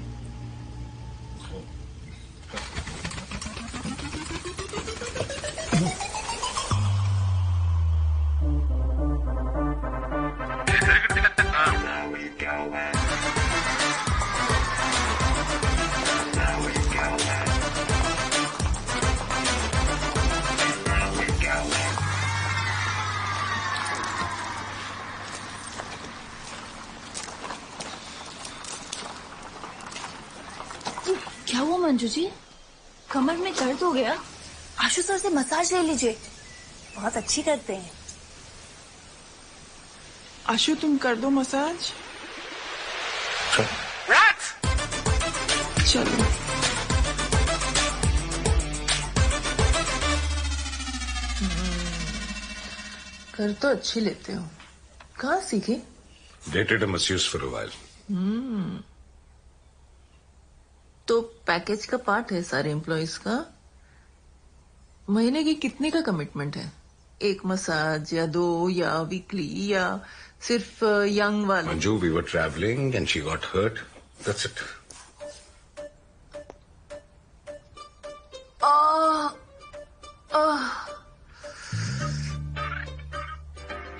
क्या हुआ मंजू जी? कमर में दर्द हो गया? आशु सर से मसाज ले लीजिए, बहुत अच्छी करते हैं। आशु तुम कर दो मसाज। चलो। कर तो अच्छी लेते हो, कहाँ सीखी? Dated a masseuse for a while. तो पैकेज का पार्ट है सारे एम्प्लॉइज का। महीने की कितने का कमिटमेंट है? एक मसाज या दो या वीकली या सिर्फ यंग वाले? Manju, we were traveling and she got hurt. That's it.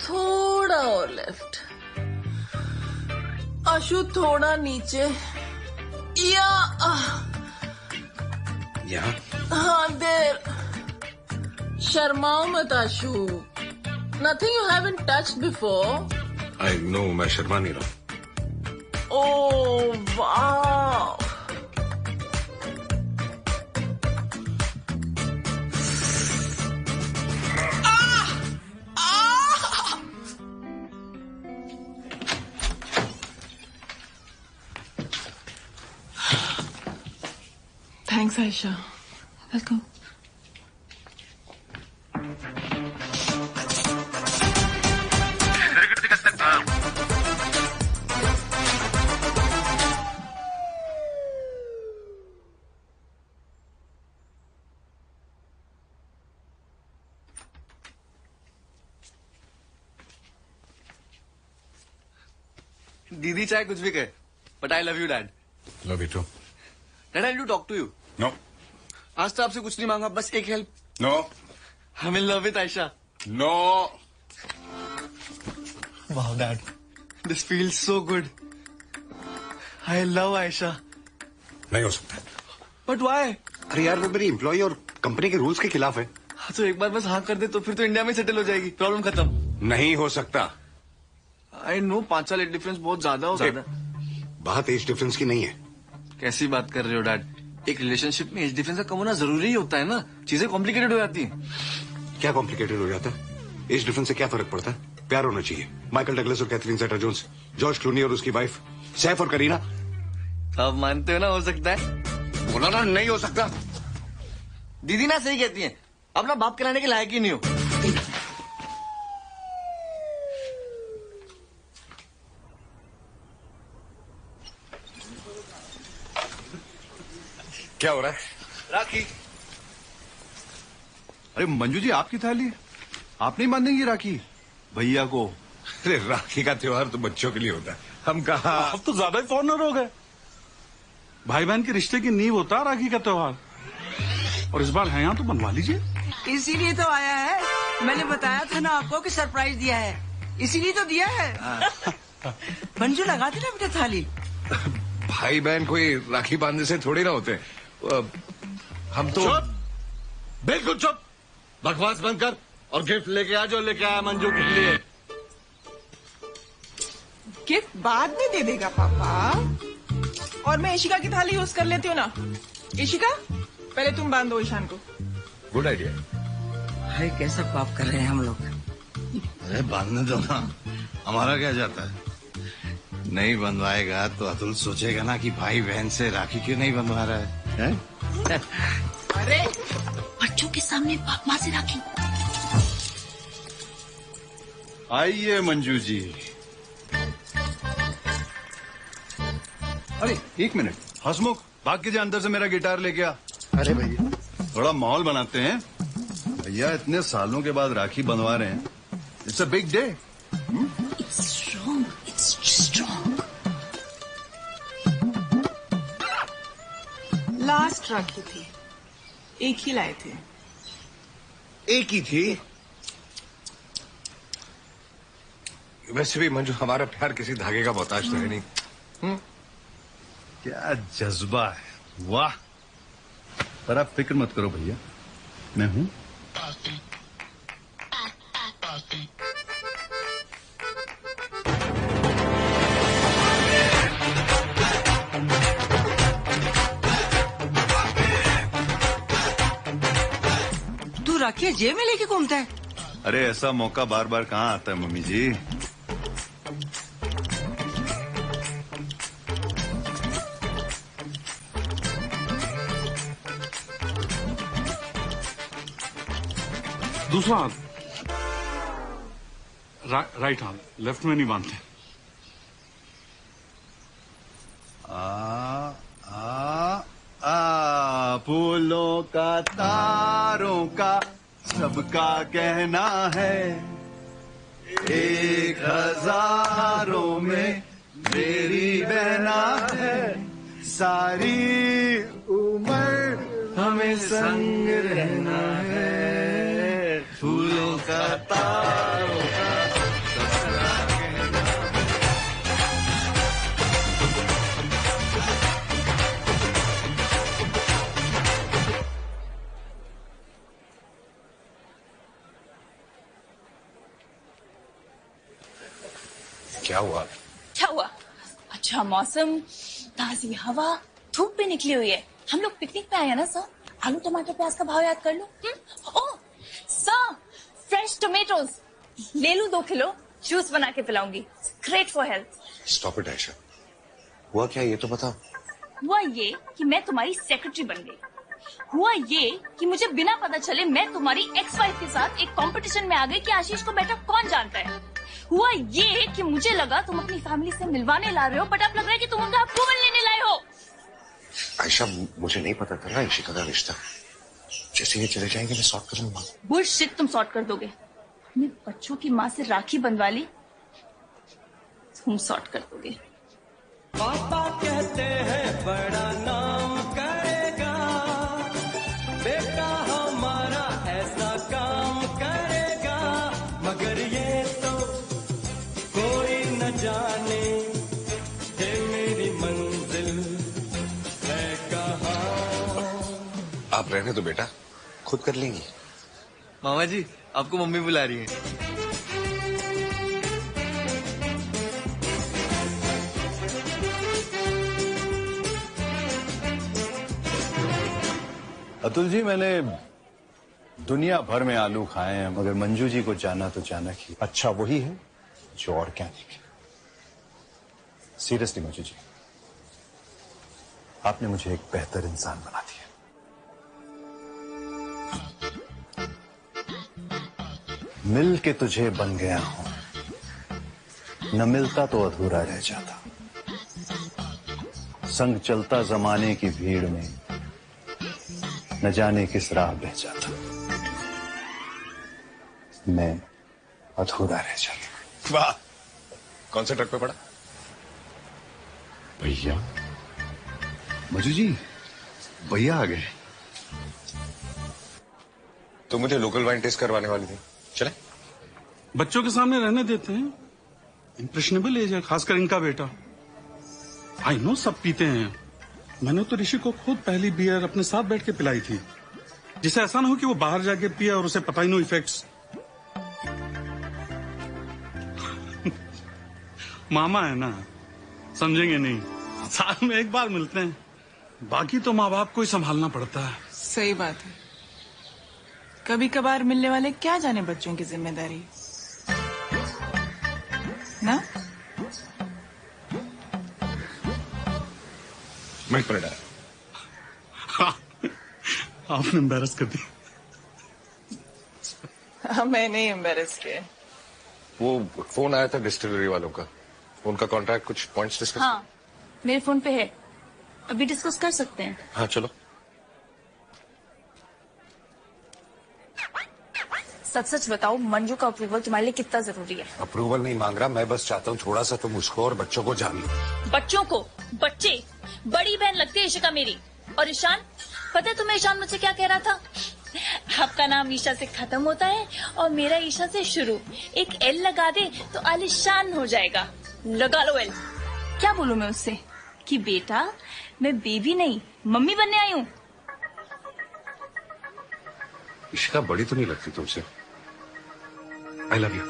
थोड़ा और लेफ्ट आशु, थोड़ा नीचे या हाँ, देर। शर्माओ मत Ashu, nothing you haven't touched before. I know, मैं शर्मा नहीं रहा। ओह वाह, थैंक्स आयशा। वेलकम। दीदी चाहे कुछ भी कहे, but I love you dad. Love you too. Dad I need to talk to you. No. आज तो आपसे कुछ नहीं मांगा, बस एक help. No. I will love with Ayesha. No. Wow dad, this feels so good. I love Ayesha. नहीं हो सकता। But why? अरे यार वो मेरी एम्प्लॉय और कंपनी के रूल्स के खिलाफ है। तो एक बार बस हाँ कर दे तो फिर तो इंडिया में सेटल हो जाएगी, प्रॉब्लम खत्म। नहीं हो सकता। आई नो 5 साल एज डिफरेंस बहुत ज्यादा हो ज्यादा। बात एज डिफरेंस की नहीं है। कैसी बात कर रहे हो डैड? एक रिलेशनशिप में एज डिफरेंस का कम होना जरूरी ही होता है ना, चीजें कॉम्प्लिकेटेड हो जाती हैं। क्या कॉम्प्लिकेटेड हो जाता है? एज डिफरेंस से क्या फर्क पड़ता है? प्यार होना चाहिए। माइकल डगलस और Catherine Zeta Jones, George Clooney और उसकी वाइफ, सैफ और करीना। आप मानते हो ना हो सकता है? बोला ना नहीं हो सकता। दीदी ना सही कहती है, अपना बाप कराने के लायक ही नहीं हो। क्या हो रहा है? राखी। अरे मंजू जी, आपकी थाली आप नहीं बांधेंगी राखी भैया को? अरे राखी का त्योहार तो बच्चों के लिए होता है, हम कहा। अब तो ज्यादा ही फॉरनर हो गए। भाई बहन के रिश्ते की नींव होता है राखी का त्योहार, और इस बार है यहाँ तो बनवा लीजिए। इसीलिए तो आया है। मैंने बताया था ना आपको कि सरप्राइज दिया है, इसीलिए तो दिया है। मंजू लगाती ना बेटा थाली। भाई बहन कोई राखी बांधने से थोड़ी ना होते। हम तो चुप, बिल्कुल चुप। बकवास बंद कर और गिफ्ट लेके आ जो लेके आया मंजू के लिए। गिफ्ट बाद में दे देगा पापा, और मैं ईशिका की थाली यूज कर लेती हूँ ना। ईशिका, पहले तुम बांधो ईशान को। Good idea. भाई कैसा पाप कर रहे हैं हम लोग। अरे बांधने दो ना, हमारा क्या जाता है। नहीं बंधवाएगा तो अतुल सोचेगा ना कि भाई बहन से राखी क्यों नहीं बंधवा रहा है, हैं? अरे बच्चों के सामने बाप माँ से राखी। आइए मंजू जी। अरे एक मिनट, हसमुख भाग के जा अंदर से मेरा गिटार लेके आ। अरे भैया, थोड़ा माहौल बनाते हैं। भैया इतने सालों के बाद राखी बंधवा रहे हैं, it's a big day. It's strong. It's strong. Last Rakhi थी, एक ही लाए थे। एक ही थी? वैसे भी मंजू हमारा प्यार किसी धागे का मोहताज तो है नहीं। क्या जज्बा है, वाह। पर आप फिक्र मत करो भैया, मैं हूं। तू राखी जेब में लेके घूमता है? अरे ऐसा मौका बार बार कहाँ आता है मम्मी जी। दूसरा हाथ, राइट हाथ, लेफ्ट में नहीं बांधते। फूलों का तारों का सबका कहना है, एक हजारों में मेरी बहना है, सारी उम्र हमें संग रहना है, फूलों का तारों का सबका कहना है। क्या हुआ? क्या हुआ? अच्छा मौसम, ताजी हवा, धूप भी निकली हुई है। हम लोग पिकनिक पे आए हैं ना सर। आलू टमाटर प्याज का भाव याद कर लो। ओह सर, फ्रेश टोमेटोज ले लूं 2 किलो, जूस बना के पिलाऊंगी। Great for health. Stop it Ayesha, हुआ क्या ये तो बताओ। हुआ ये कि मैं तुम्हारी सेक्रेटरी बन गई। हुआ ये कि मुझे बिना पता चले मैं तुम्हारी एक्स वाइफ के साथ एक कंपटीशन में आ गई कि आशीष को बेटर कौन जानता है। हुआ ये कि मुझे लगा तुम अपनी फैमिली से मिलवाने ला रहे हो, बट अब लग रहा है कि तुम उनका अप्रूवल लेने लाए हो। आयशा मुझे नहीं पता था ना ईशिका का रिश्ता, जैसे ये चले जाएंगे मैं सॉर्ट कर लूंगा। बुलशिट, तुम सॉर्ट कर दोगे। अपने बच्चों की माँ से राखी बंधवा ली, तुम सॉर्ट कर दोगे। पापा कहते हैं बड़ा नाम करेगा, बेटा हमारा ऐसा काम करेगा, मगर ये तो कोई न जाने कि मेरी मंजिल है कहाँ। आप रहने दो बेटा, खुद कर लेंगी। मामा जी आपको मम्मी बुला रही है। अतुल जी, मैंने दुनिया भर में आलू खाए हैं, मगर मंजू जी को जाना तो जाना ही अच्छा वही है जो ऑर्गेनिक है। सीरियसली मंजू जी, आपने मुझे एक बेहतर इंसान बना दिया। मिल के तुझे बन गया हूं, न मिलता तो अधूरा रह जाता। संग चलता जमाने की भीड़ में, न जाने किस राह बह जाता। मैं अधूरा रह जाता। वाह, कौन से ट्रक पे पड़ा? भैया, मजू जी, भैया आ गए। तो मुझे लोकल वाइन टेस्ट करवाने वाली थी, चले? बच्चों के सामने रहने देते हैं, इंप्रेशनेबल एज है, खासकर इनका बेटा। आई नो सब पीते हैं, मैंने तो ऋषि को खुद पहली बियर अपने साथ बैठ के पिलाई थी, जिसे ऐसा ना हो कि वो बाहर जाके पिए और उसे पता ही नो इफेक्ट्स। मामा है ना, समझेंगे नहीं। साल में एक बार मिलते हैं, बाकी तो माँ बाप को ही संभालना पड़ता है। सही बात है, कभी कभार मिलने वाले क्या जाने बच्चों की जिम्मेदारी ना। मिनट पर डाल। आपने एम्बेरस कर दी। मैं नहीं एम्बेरस किया। वो फोन आया था डिस्टिलरी वालों का, उनका कॉन्ट्रैक्ट कुछ पॉइंट्स डिस्कस। हाँ मेरे फोन पे है, अभी डिस्कस कर सकते हैं। हाँ चलो। सच सच बताओ, मंजू का अप्रूवल तुम्हारे लिए कितना जरूरी है? अप्रूवल नहीं मांग रहा, मैं बस चाहता हूँ थोड़ा सा तुम उसको और बच्चों को जान लो। बच्चों को? बच्चे? बड़ी बहन लगती है ईशिका मेरी। और ईशान, पता है तुम्हें ईशान मुझसे क्या कह रहा था? आपका नाम ईशा से खत्म होता है और मेरा ईशा से शुरू। एक एल लगा दे तो आलिशान हो जाएगा। लगा लो एल। क्या बोलूं मैं उससे कि बेटा मैं बेबी नहीं मम्मी बनने आई हूँ। इशिका बड़ी तो नहीं लगती तुमसे। आई love you.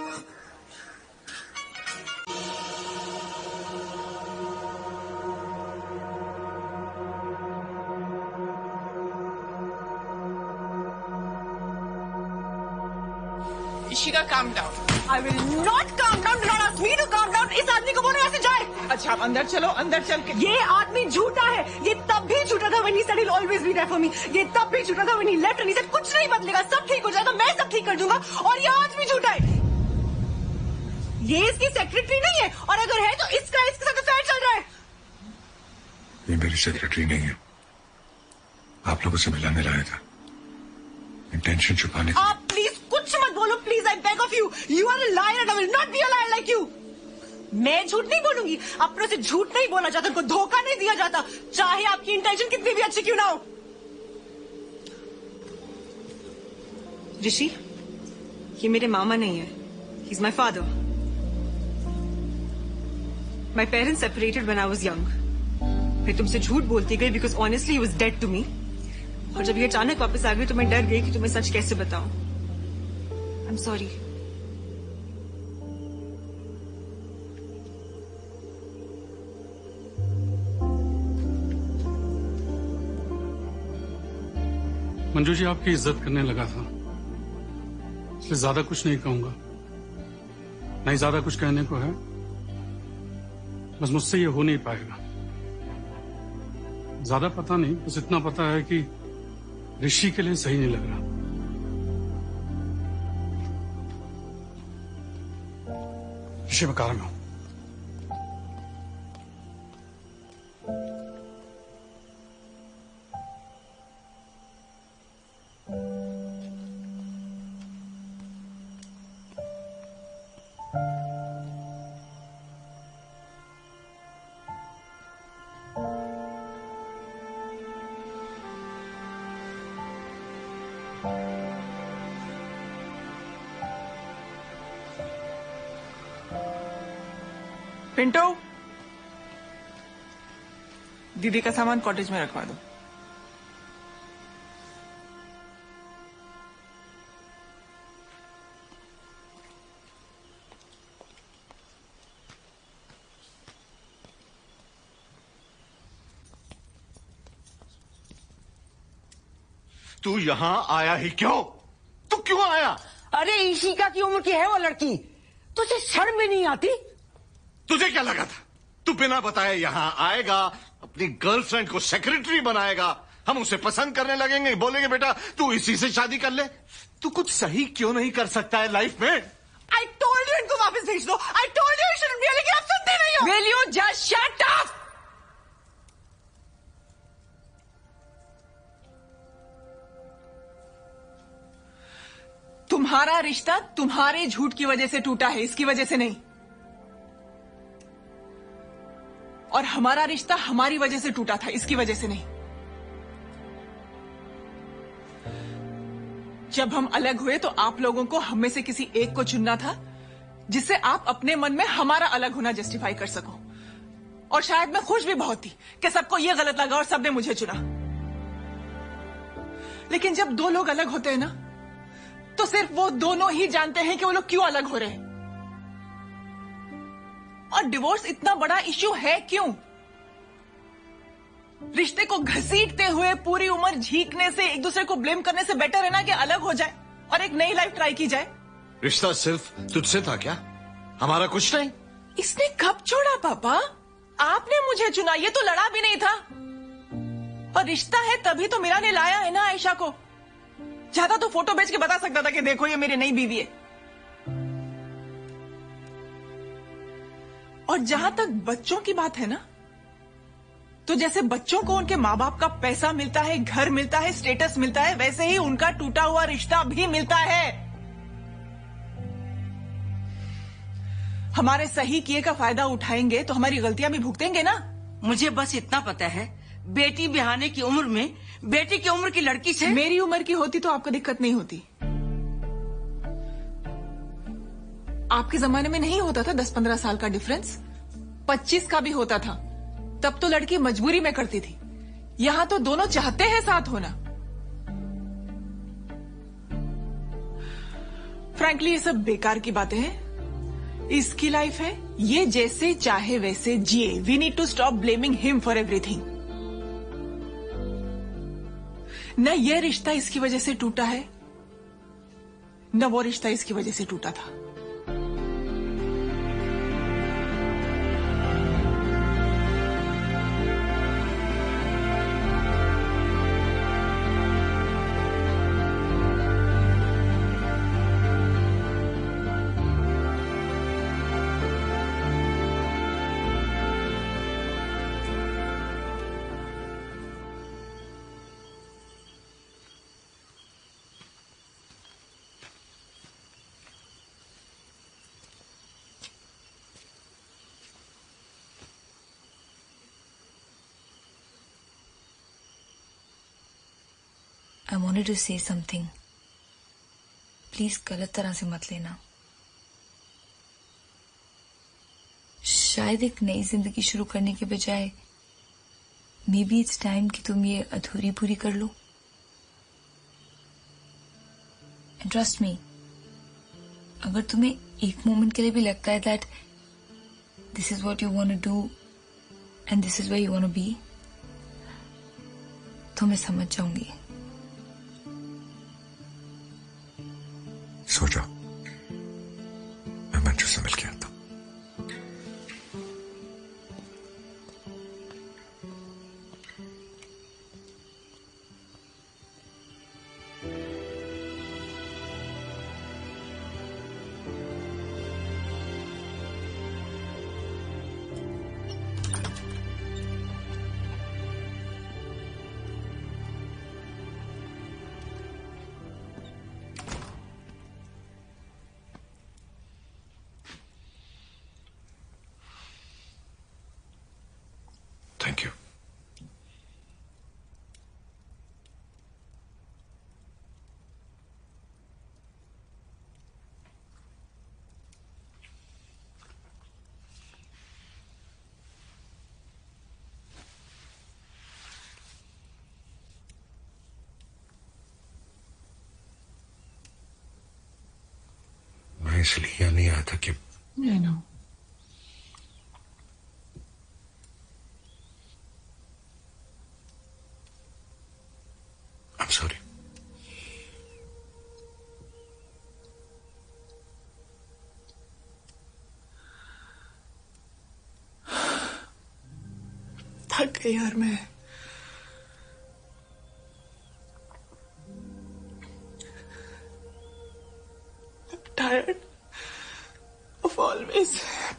Ishika, calm down. I will not calm down. Do not ask me to calm down. इस आदमी को बोलो ऐसे जाए। अच्छा आप अंदर चलो, अंदर चल के। ये आदमी झूठा है। ये तब भी झूठा था when he said he'll always be there for me. ये तब भी झूठा था when he left and he said कुछ नहीं बदलेगा, सब ठीक हो जाएगा, मैं सब ठीक कर दूंगा। और ये आज भी झूठा है। ये इसकी सेक्रेटरी नहीं है, और अगर है तो इसका इसके साथ अफेयर चल रहा है। ये मेरी सेक्रेटरी नहीं है, आप लोगों से मिलाने लाया था, इंटेंशन छुपाने की। आप प्लीज कुछ मत बोलो, please I beg of you. You are a liar and I will not be a liar like you. मैं झूठ नहीं बोलूंगी, अपनों से झूठ नहीं बोला जाता, उनको धोखा नहीं दिया जाता, चाहे आपकी इंटेंशन कितनी भी अच्छी क्यों ना हो। ऋषि, ये मेरे मामा नहीं है, he is my father. My parents separated when I was young. मैं तुमसे झूठ बोलती गई because honestly he was dead to me. और जब ये अचानक वापस आ गई तो मैं डर गई कि तुम्हें सच कैसे बताऊं। I am sorry. Manju ji आपकी इज्जत करने लगा था, इसलिए ज्यादा कुछ नहीं कहूंगा। नहीं ज्यादा कुछ कहने को है, बस मुझसे ये हो नहीं पाएगा। ज्यादा पता नहीं, बस इतना पता है कि ऋषि के लिए सही नहीं लग रहा। ऋषि मैं कार में हूं। पिंटू, दीदी का सामान कॉटेज में रखवा दो। तू यहाँ आया ही क्यों? तू क्यों आया? अरे ईशिका की उम्र की है वो लड़की, तुझे शर्म भी नहीं आती? तुझे क्या लगा था तू बिना बताए यहाँ आएगा, अपनी गर्लफ्रेंड को सेक्रेटरी बनाएगा, हम उसे पसंद करने लगेंगे, बोलेंगे बेटा तू इसी से शादी कर ले? तू कुछ सही क्यों नहीं कर सकता है लाइफ में? आई टोल्ड यू इनको वापस भेज दो। आई टोल्ड यू शुडंट बी, लेकिन आप सुनते नहीं हो। Will you just shut up? तुम्हारा रिश्ता तुम्हारे झूठ की वजह से टूटा है, इसकी वजह से नहीं। और हमारा रिश्ता हमारी वजह से टूटा था, इसकी वजह से नहीं। जब हम अलग हुए तो आप लोगों को हम में से किसी एक को चुनना था, जिससे आप अपने मन में हमारा अलग होना जस्टिफाई कर सको। और शायद मैं खुश भी बहुत थी कि सबको यह गलत लगा और सबने मुझे चुना। लेकिन जब दो लोग अलग होते हैं ना, तो सिर्फ वो दोनों ही जानते हैं कि वो लोग क्यों अलग हो रहे हैं। और डिवोर्स इतना बड़ा इश्यू है क्यों? रिश्ते को घसीटते हुए पूरी उम्र झीकने से, एक दूसरे को ब्लेम करने से बेटर है ना कि अलग हो जाए और एक नई लाइफ ट्राई की जाए। रिश्ता सिर्फ तुझसे था क्या? हमारा कुछ नहीं? इसने कब छोड़ा पापा? आपने मुझे चुना, ये तो लड़ा भी नहीं था। और रिश्ता है तभी तो मीरा ने लाया है ना आयशा को। चाहता तो फोटो भेज के बता सकता था कि देखो ये मेरी नई बीवी है। और जहां तक बच्चों की बात है ना, तो जैसे बच्चों को उनके माँ बाप का पैसा मिलता है, घर मिलता है, स्टेटस मिलता है, वैसे ही उनका टूटा हुआ रिश्ता भी मिलता है। हमारे सही किए का फायदा उठाएंगे तो हमारी गलतियां भी भुगतेंगे ना। मुझे बस इतना पता है, बेटी बिहाने की उम्र में बेटी की उम्र की लड़की से मेरी उम्र की होती तो आपको दिक्कत नहीं होती। आपके जमाने में नहीं होता था 10-15 साल का डिफरेंस, 25 का भी होता था। तब तो लड़की मजबूरी में करती थी। यहां तो दोनों चाहते हैं साथ होना। फ्रैंकली ये सब बेकार की बातें हैं। इसकी लाइफ है, ये जैसे चाहे वैसे जिए। We need to stop blaming him for everything. न ये रिश्ता इसकी वजह से टूटा है, न वो रिश्ता इसकी वजह से टूटा था। I wanted to say something. Please गलत तरह से मत लेना। शायद एक नई जिंदगी शुरू करने के बजाय मे बी इट्स टाइम कि तुम ये अधूरी पूरी कर लो। एंड ट्रस्ट मी, अगर तुम्हें एक मोमेंट के लिए भी लगता है that this is what you want to do and this is where you want to be, तो मैं समझ जाऊंगी। सो जाओ, मैं मंजू से मिल के आता हूं। इसलिए यहाँ नहीं आया था कि I know. I'm sorry. थक गई यार मैं। I'm tired of always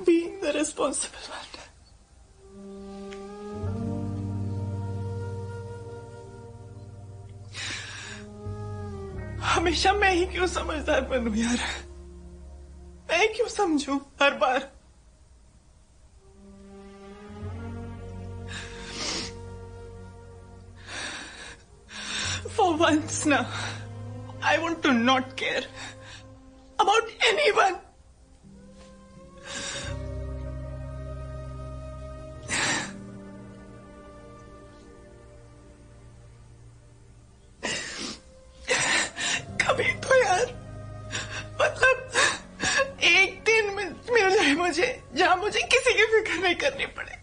being the responsible one. हमेशा मैं ही क्यों समझदार बनूं यार? मैं क्यों समझूं हर बार? For once now, I want to not care about anyone. कभी तो यार, मतलब एक दिन मिल जाए मुझे जहां मुझे किसी की फिक्र नहीं करनी पड़े।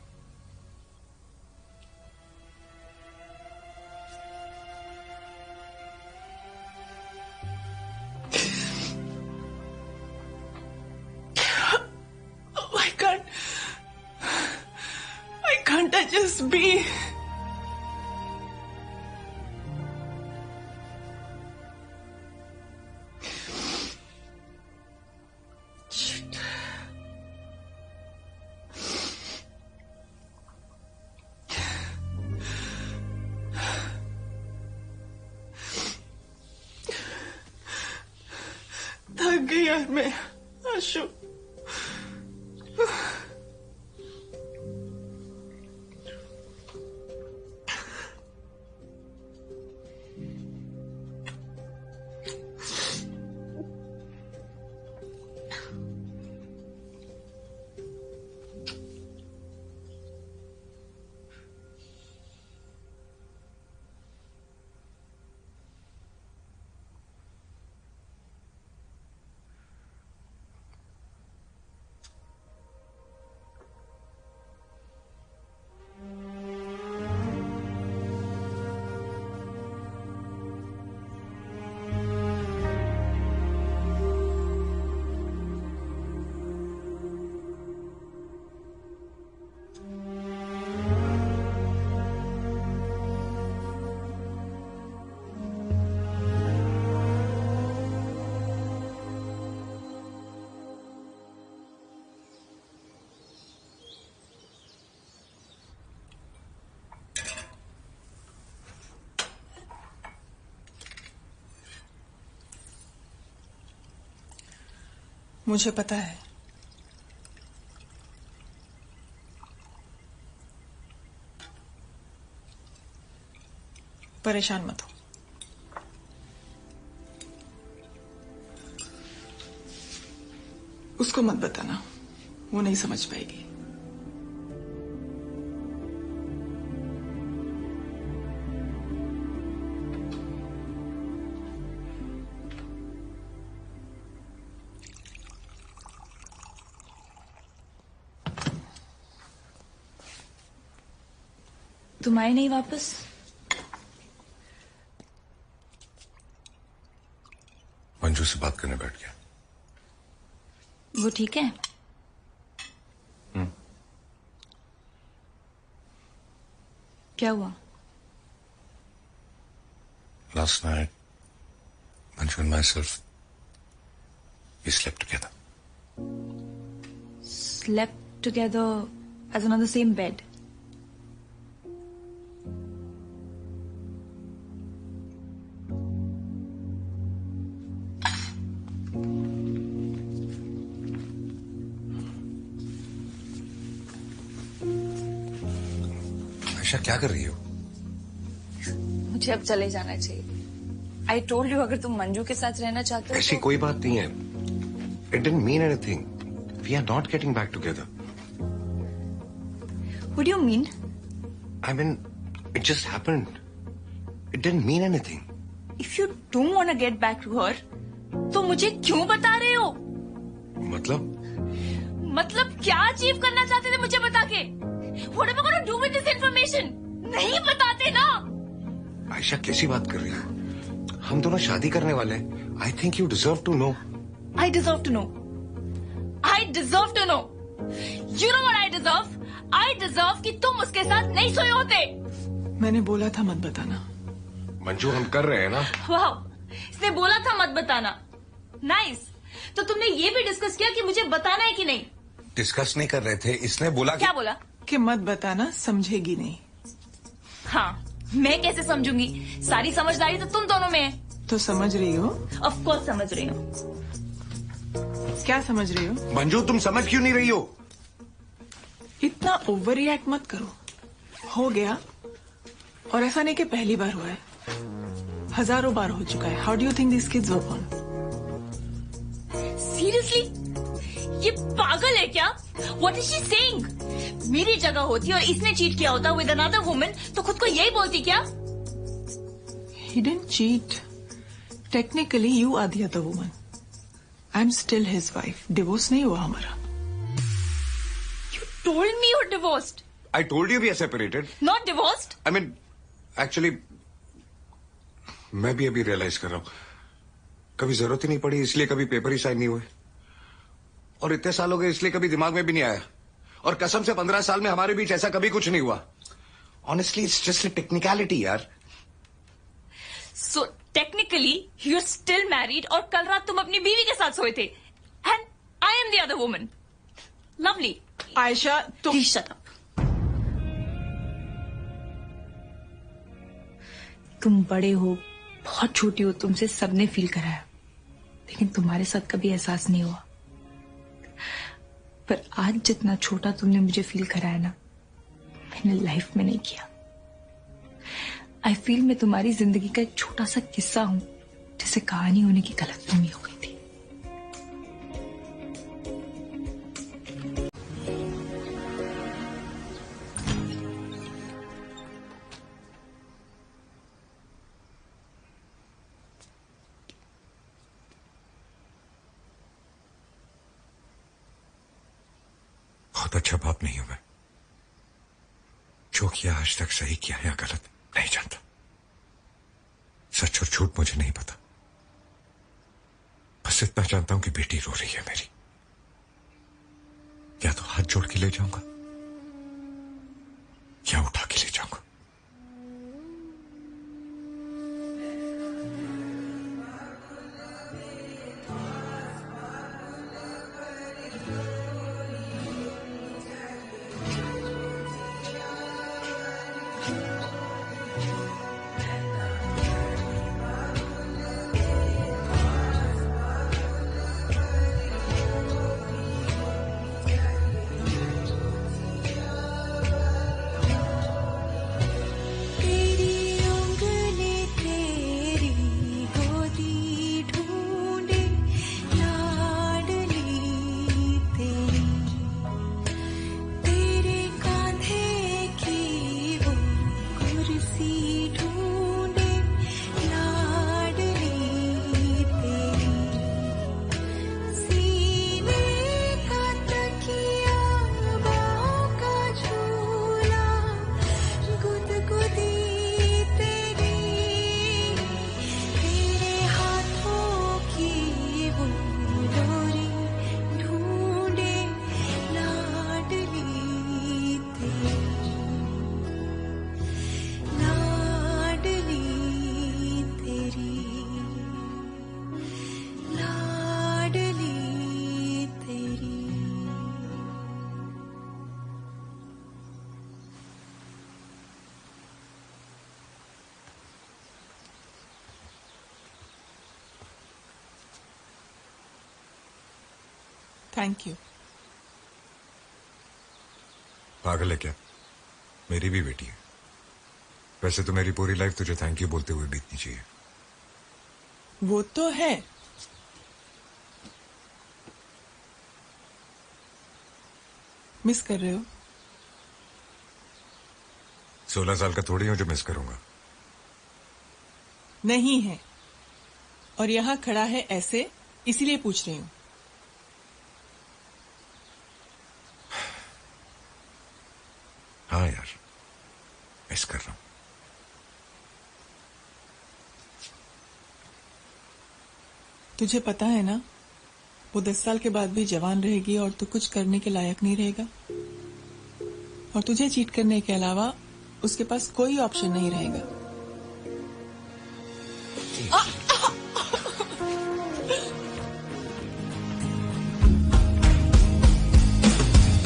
Why can't I just be? Shit. थक गई यार मैं, आशु। मुझे पता है परेशान मत हो। उसको मत बताना, वो नहीं समझ पाएगी। तुम आए नहीं वापस? मंजू से बात करने बैठ गया। वो ठीक है? क्या हुआ? Last night, Manju and myself, we slept together. Slept together as in on the same bed? क्या कर रही हो? मुझे अब चले जाना चाहिए। I told you अगर तुम मंजू के साथ रहना चाहते हो ऐसी कोई बात नहीं है। It didn't mean anything. We are not getting back together. What do you mean? I mean, it just happened. It didn't mean anything. If you don't want to get back to her, तो मुझे क्यों बता रहे हो? मतलब क्या achieve करना चाहते थे मुझे बता के? What am I going to do with this information? नहीं बताते ना। आयशा कैसी बात कर रही हो? हम दोनों शादी करने वाले हैं। I think you deserve to know. I deserve to know. I deserve to know. You know what I deserve? I deserve कि तुम उसके साथ नहीं सोए होते। मैंने बोला था मत बताना। मंजू हम कर रहे हैं ना। वाह, इसने बोला था मत बताना। नाइस। तो तुमने ये भी डिस्कस किया कि मुझे बताना है कि नहीं? डिस्कस नहीं कर रहे थे, इसने बोला क्या बोला? कि मत बताना, समझेगी नहीं। हाँ, मैं कैसे समझूंगी? सारी समझदारी तो तुम दोनों में है। तो समझ रही हो? ऑफ कोर्स समझ रही हूँ। क्या समझ रही हो? मंजू तुम समझ क्यों नहीं रही हो? इतना ओवर रिएक्ट मत करो। हो गया, और ऐसा नहीं कि पहली बार हुआ है, हजारों बार हो चुका है। How do you think this kids were born? Seriously? ये पागल है क्या? What is she saying? मेरी जगह होती और इसने चीट किया होता with another woman तो खुद को यही बोलती क्या? He didn't cheat. Technically, you are the other woman. I'm still his wife. Divorce नहीं हुआ हमारा. You told me you're divorced. I told you we are separated. Not divorced. I mean, actually, मैं भी अभी रियलाइज कर रहा हूँ, कभी जरूरत ही नहीं पड़ी इसलिए कभी पेपर ही साइन नहीं हुए, और इतने साल हो गए इसलिए कभी दिमाग में भी नहीं आया, और कसम से 15 साल में हमारे बीच ऐसा कभी कुछ नहीं हुआ। Honestly, it's just a technicality, यार। So technically, you're still married और कल रात तुम अपनी बीवी के साथ सोए थे, and I am the other woman. Lovely. Ayesha, तुम Please shut up. तुम बड़े हो, बहुत छोटी हो, तुमसे सबने फील कराया, लेकिन तुम्हारे साथ कभी एहसास नहीं हुआ। पर आज जितना छोटा तुमने मुझे फील कराया ना, मैंने लाइफ में नहीं किया। आई फील मैं तुम्हारी जिंदगी का एक छोटा सा किस्सा हूं, जिसे कहानी होने की गलतफहमी हो गई थी। बहुत अच्छा बाप नहीं हूं मैं। जो किया आज तक सही किया या गलत नहीं जानता। सच और झूठ मुझे नहीं पता, बस इतना जानता हूं कि बेटी रो रही है मेरी। या तो हाथ जोड़ के ले जाऊंगा या उठा के ले जाऊंगा। Thank you. पागल है क्या? मेरी भी बेटी है। वैसे तो मेरी पूरी लाइफ तुझे थैंक यू बोलते हुए बीतनी चाहिए। वो तो है, मिस कर रहे हो? 16 साल का थोड़ी हूं जो मिस करूंगा। नहीं है, और यहां खड़ा है ऐसे, इसीलिए पूछ रही हूं। तुझे पता है ना, वो 10 साल के बाद भी जवान रहेगी और तू कुछ करने के लायक नहीं रहेगा। और तुझे चीट करने के अलावा उसके पास कोई ऑप्शन नहीं रहेगा।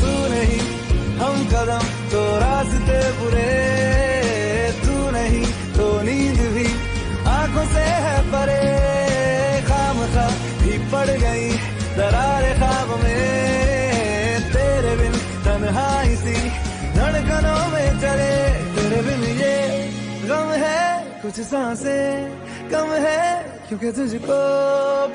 तू नहीं हम कदम तो रास्ते बुरे, तू नहीं तो नींद भी आंखों से है परे, खामखा भी पड़ गई दरारे ख्वाब में, तेरे बिन तन्हाई सी धड़कनों में चले, तेरे बिन ये गम है कुछ सांसें कम है, क्योंकि तुझको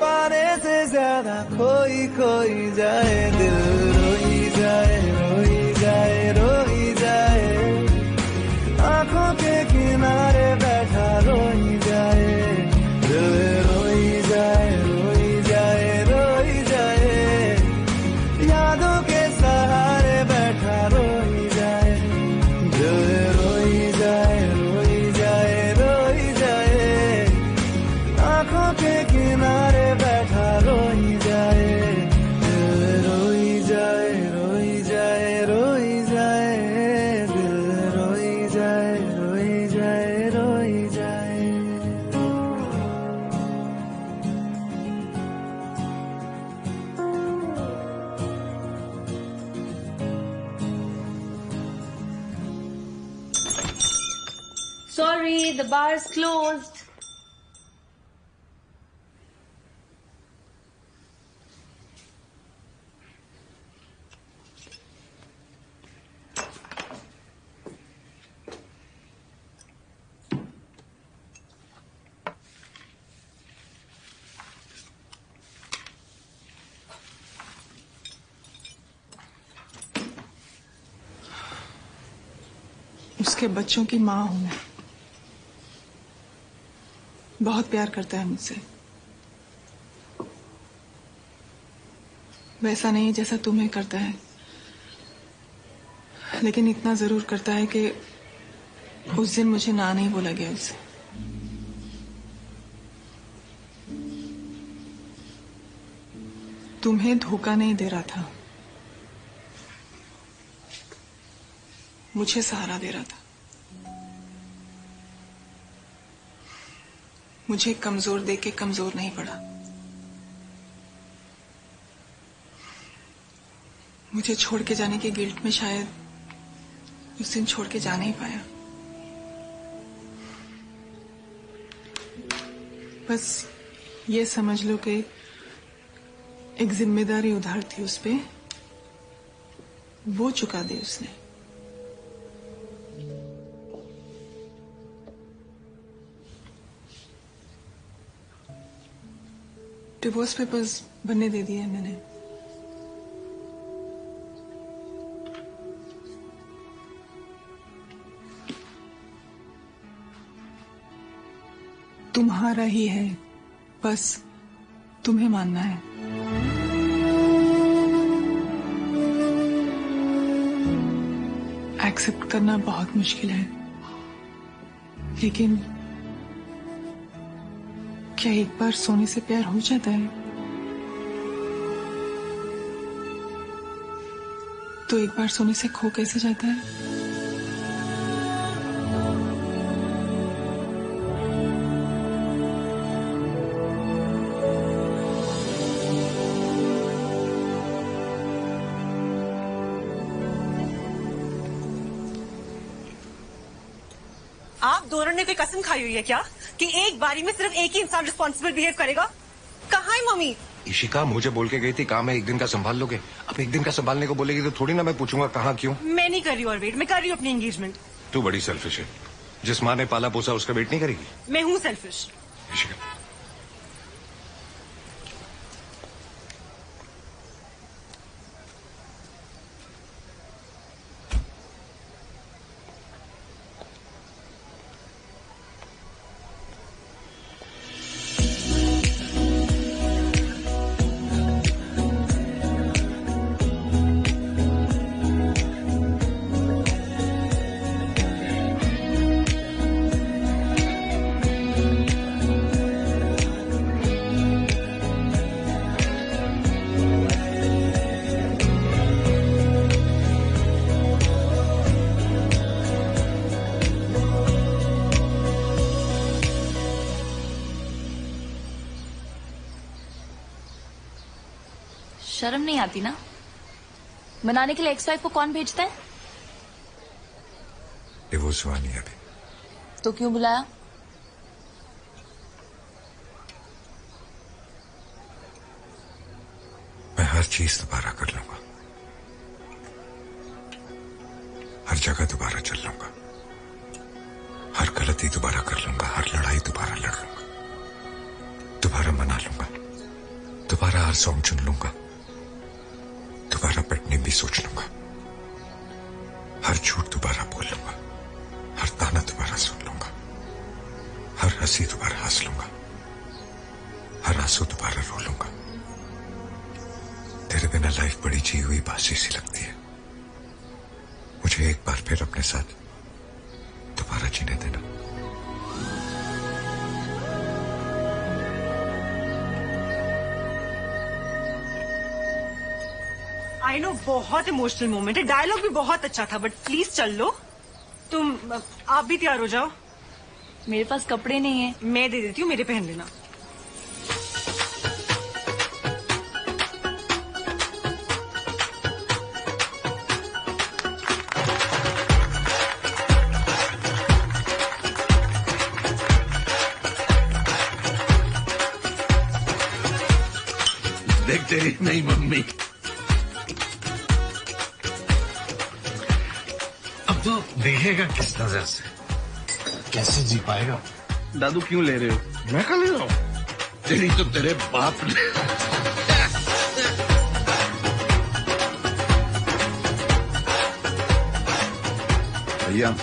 पाने से ज्यादा खोई खोई जाए दिल, रोई जाए रोई जाए रोई जाए, आंखों के किनारे बैठा रोई जाए दिल, रोई जाए रोई जाए रोई जाए, यादों के सहारे बैठा रोई जाए दिल, रोई जाए रोई जाए रोई जाए, आंखों के किनारे बैठा रोई जाए दिल, रोई जाए रोई जाए रोई जाए दिल, रोई जाए रोई जाए रोई जाए। Sorry, the bar is closed. उसके बच्चों की माँ हूं मैं। बहुत प्यार करता है मुझसे, वैसा नहीं जैसा तुम्हें करता है, लेकिन इतना जरूर करता है कि उस दिन मुझे ना नहीं बोला गया उससे। तुम्हें धोखा नहीं दे रहा था, मुझे सहारा दे रहा था। मुझे कमजोर देख के कमजोर नहीं पड़ा, मुझे छोड़ के जाने के गिल्ट में शायद उस दिन छोड़ के जा नहीं पाया। बस ये समझ लो कि एक जिम्मेदारी उधार थी उस पे, वो चुका दी उसने। डिवोर्स पेपर्स बनने दे दिए मैंने। तुम्हारा ही है, बस तुम्हें मानना है। एक्सेप्ट करना बहुत मुश्किल है, लेकिन क्या एक बार सोने से प्यार हो जाता है तो एक बार सोने से खो कैसे जाता है? आप दोनों ने कोई कसम खाई हुई है क्या कि एक बारी में सिर्फ एक ही इंसान रिस्पॉन्सिबल बिहेव करेगा? कहाँ है मम्मी? इशिका मुझे बोल के गई थी काम है, एक दिन का संभाल लोगे। अब एक दिन का संभालने को बोलेगी तो थोड़ी ना मैं पूछूंगा कहाँ क्यों। मैं नहीं कर रही और वेट, मैं कर रही हूँ अपनी एंगेजमेंट। तू बड़ी सेल्फिश है, जिस माँ ने पाला पोसा उसका वेट नहीं करेगी। मैं हूँ सेल्फिश। इशिका शर्म नहीं आती ना? बनाने के लिए एक्स वाइफ को कौन भेजता है? डिवोर्स हुआ नहीं अभी। तो क्यों बुलाया? मैं हर चीज दोबारा कर लूंगा, हर जगह दोबारा चल लूंगा, हर गलती दोबारा कर लूंगा, हर लड़ाई दोबारा लड़ लूंगा, दोबारा मना लूंगा, दोबारा हर सॉन्ग चुन लूंगा, दोबारा बैठने भी सोच लूंगा, हर झूठ दोबारा बोल लूंगा, हर ताना दोबारा सुन लूंगा, हर हंसी दोबारा हंस लूंगा, हर आंसू दोबारा रो लूंगा। तेरे बिना लाइफ बड़ी जी हुई बासी सी लगती है। मुझे एक बार फिर अपने साथ दोबारा जीने देना। आई नो बहुत इमोशनल मोमेंट है, डायलॉग भी बहुत अच्छा था, बट प्लीज चल लो। तुम आप भी तैयार हो जाओ। मेरे पास कपड़े नहीं है। मैं दे देती हूँ, मेरे पहन लेना। देख तेरी नई मम्मी। अब तो देखेगा किस नजर से, कैसे जी पाएगा। दादू क्यों ले रहे हो? मैं कल ले रहा हूं, तेरी तो तेरे बाप ने। भैया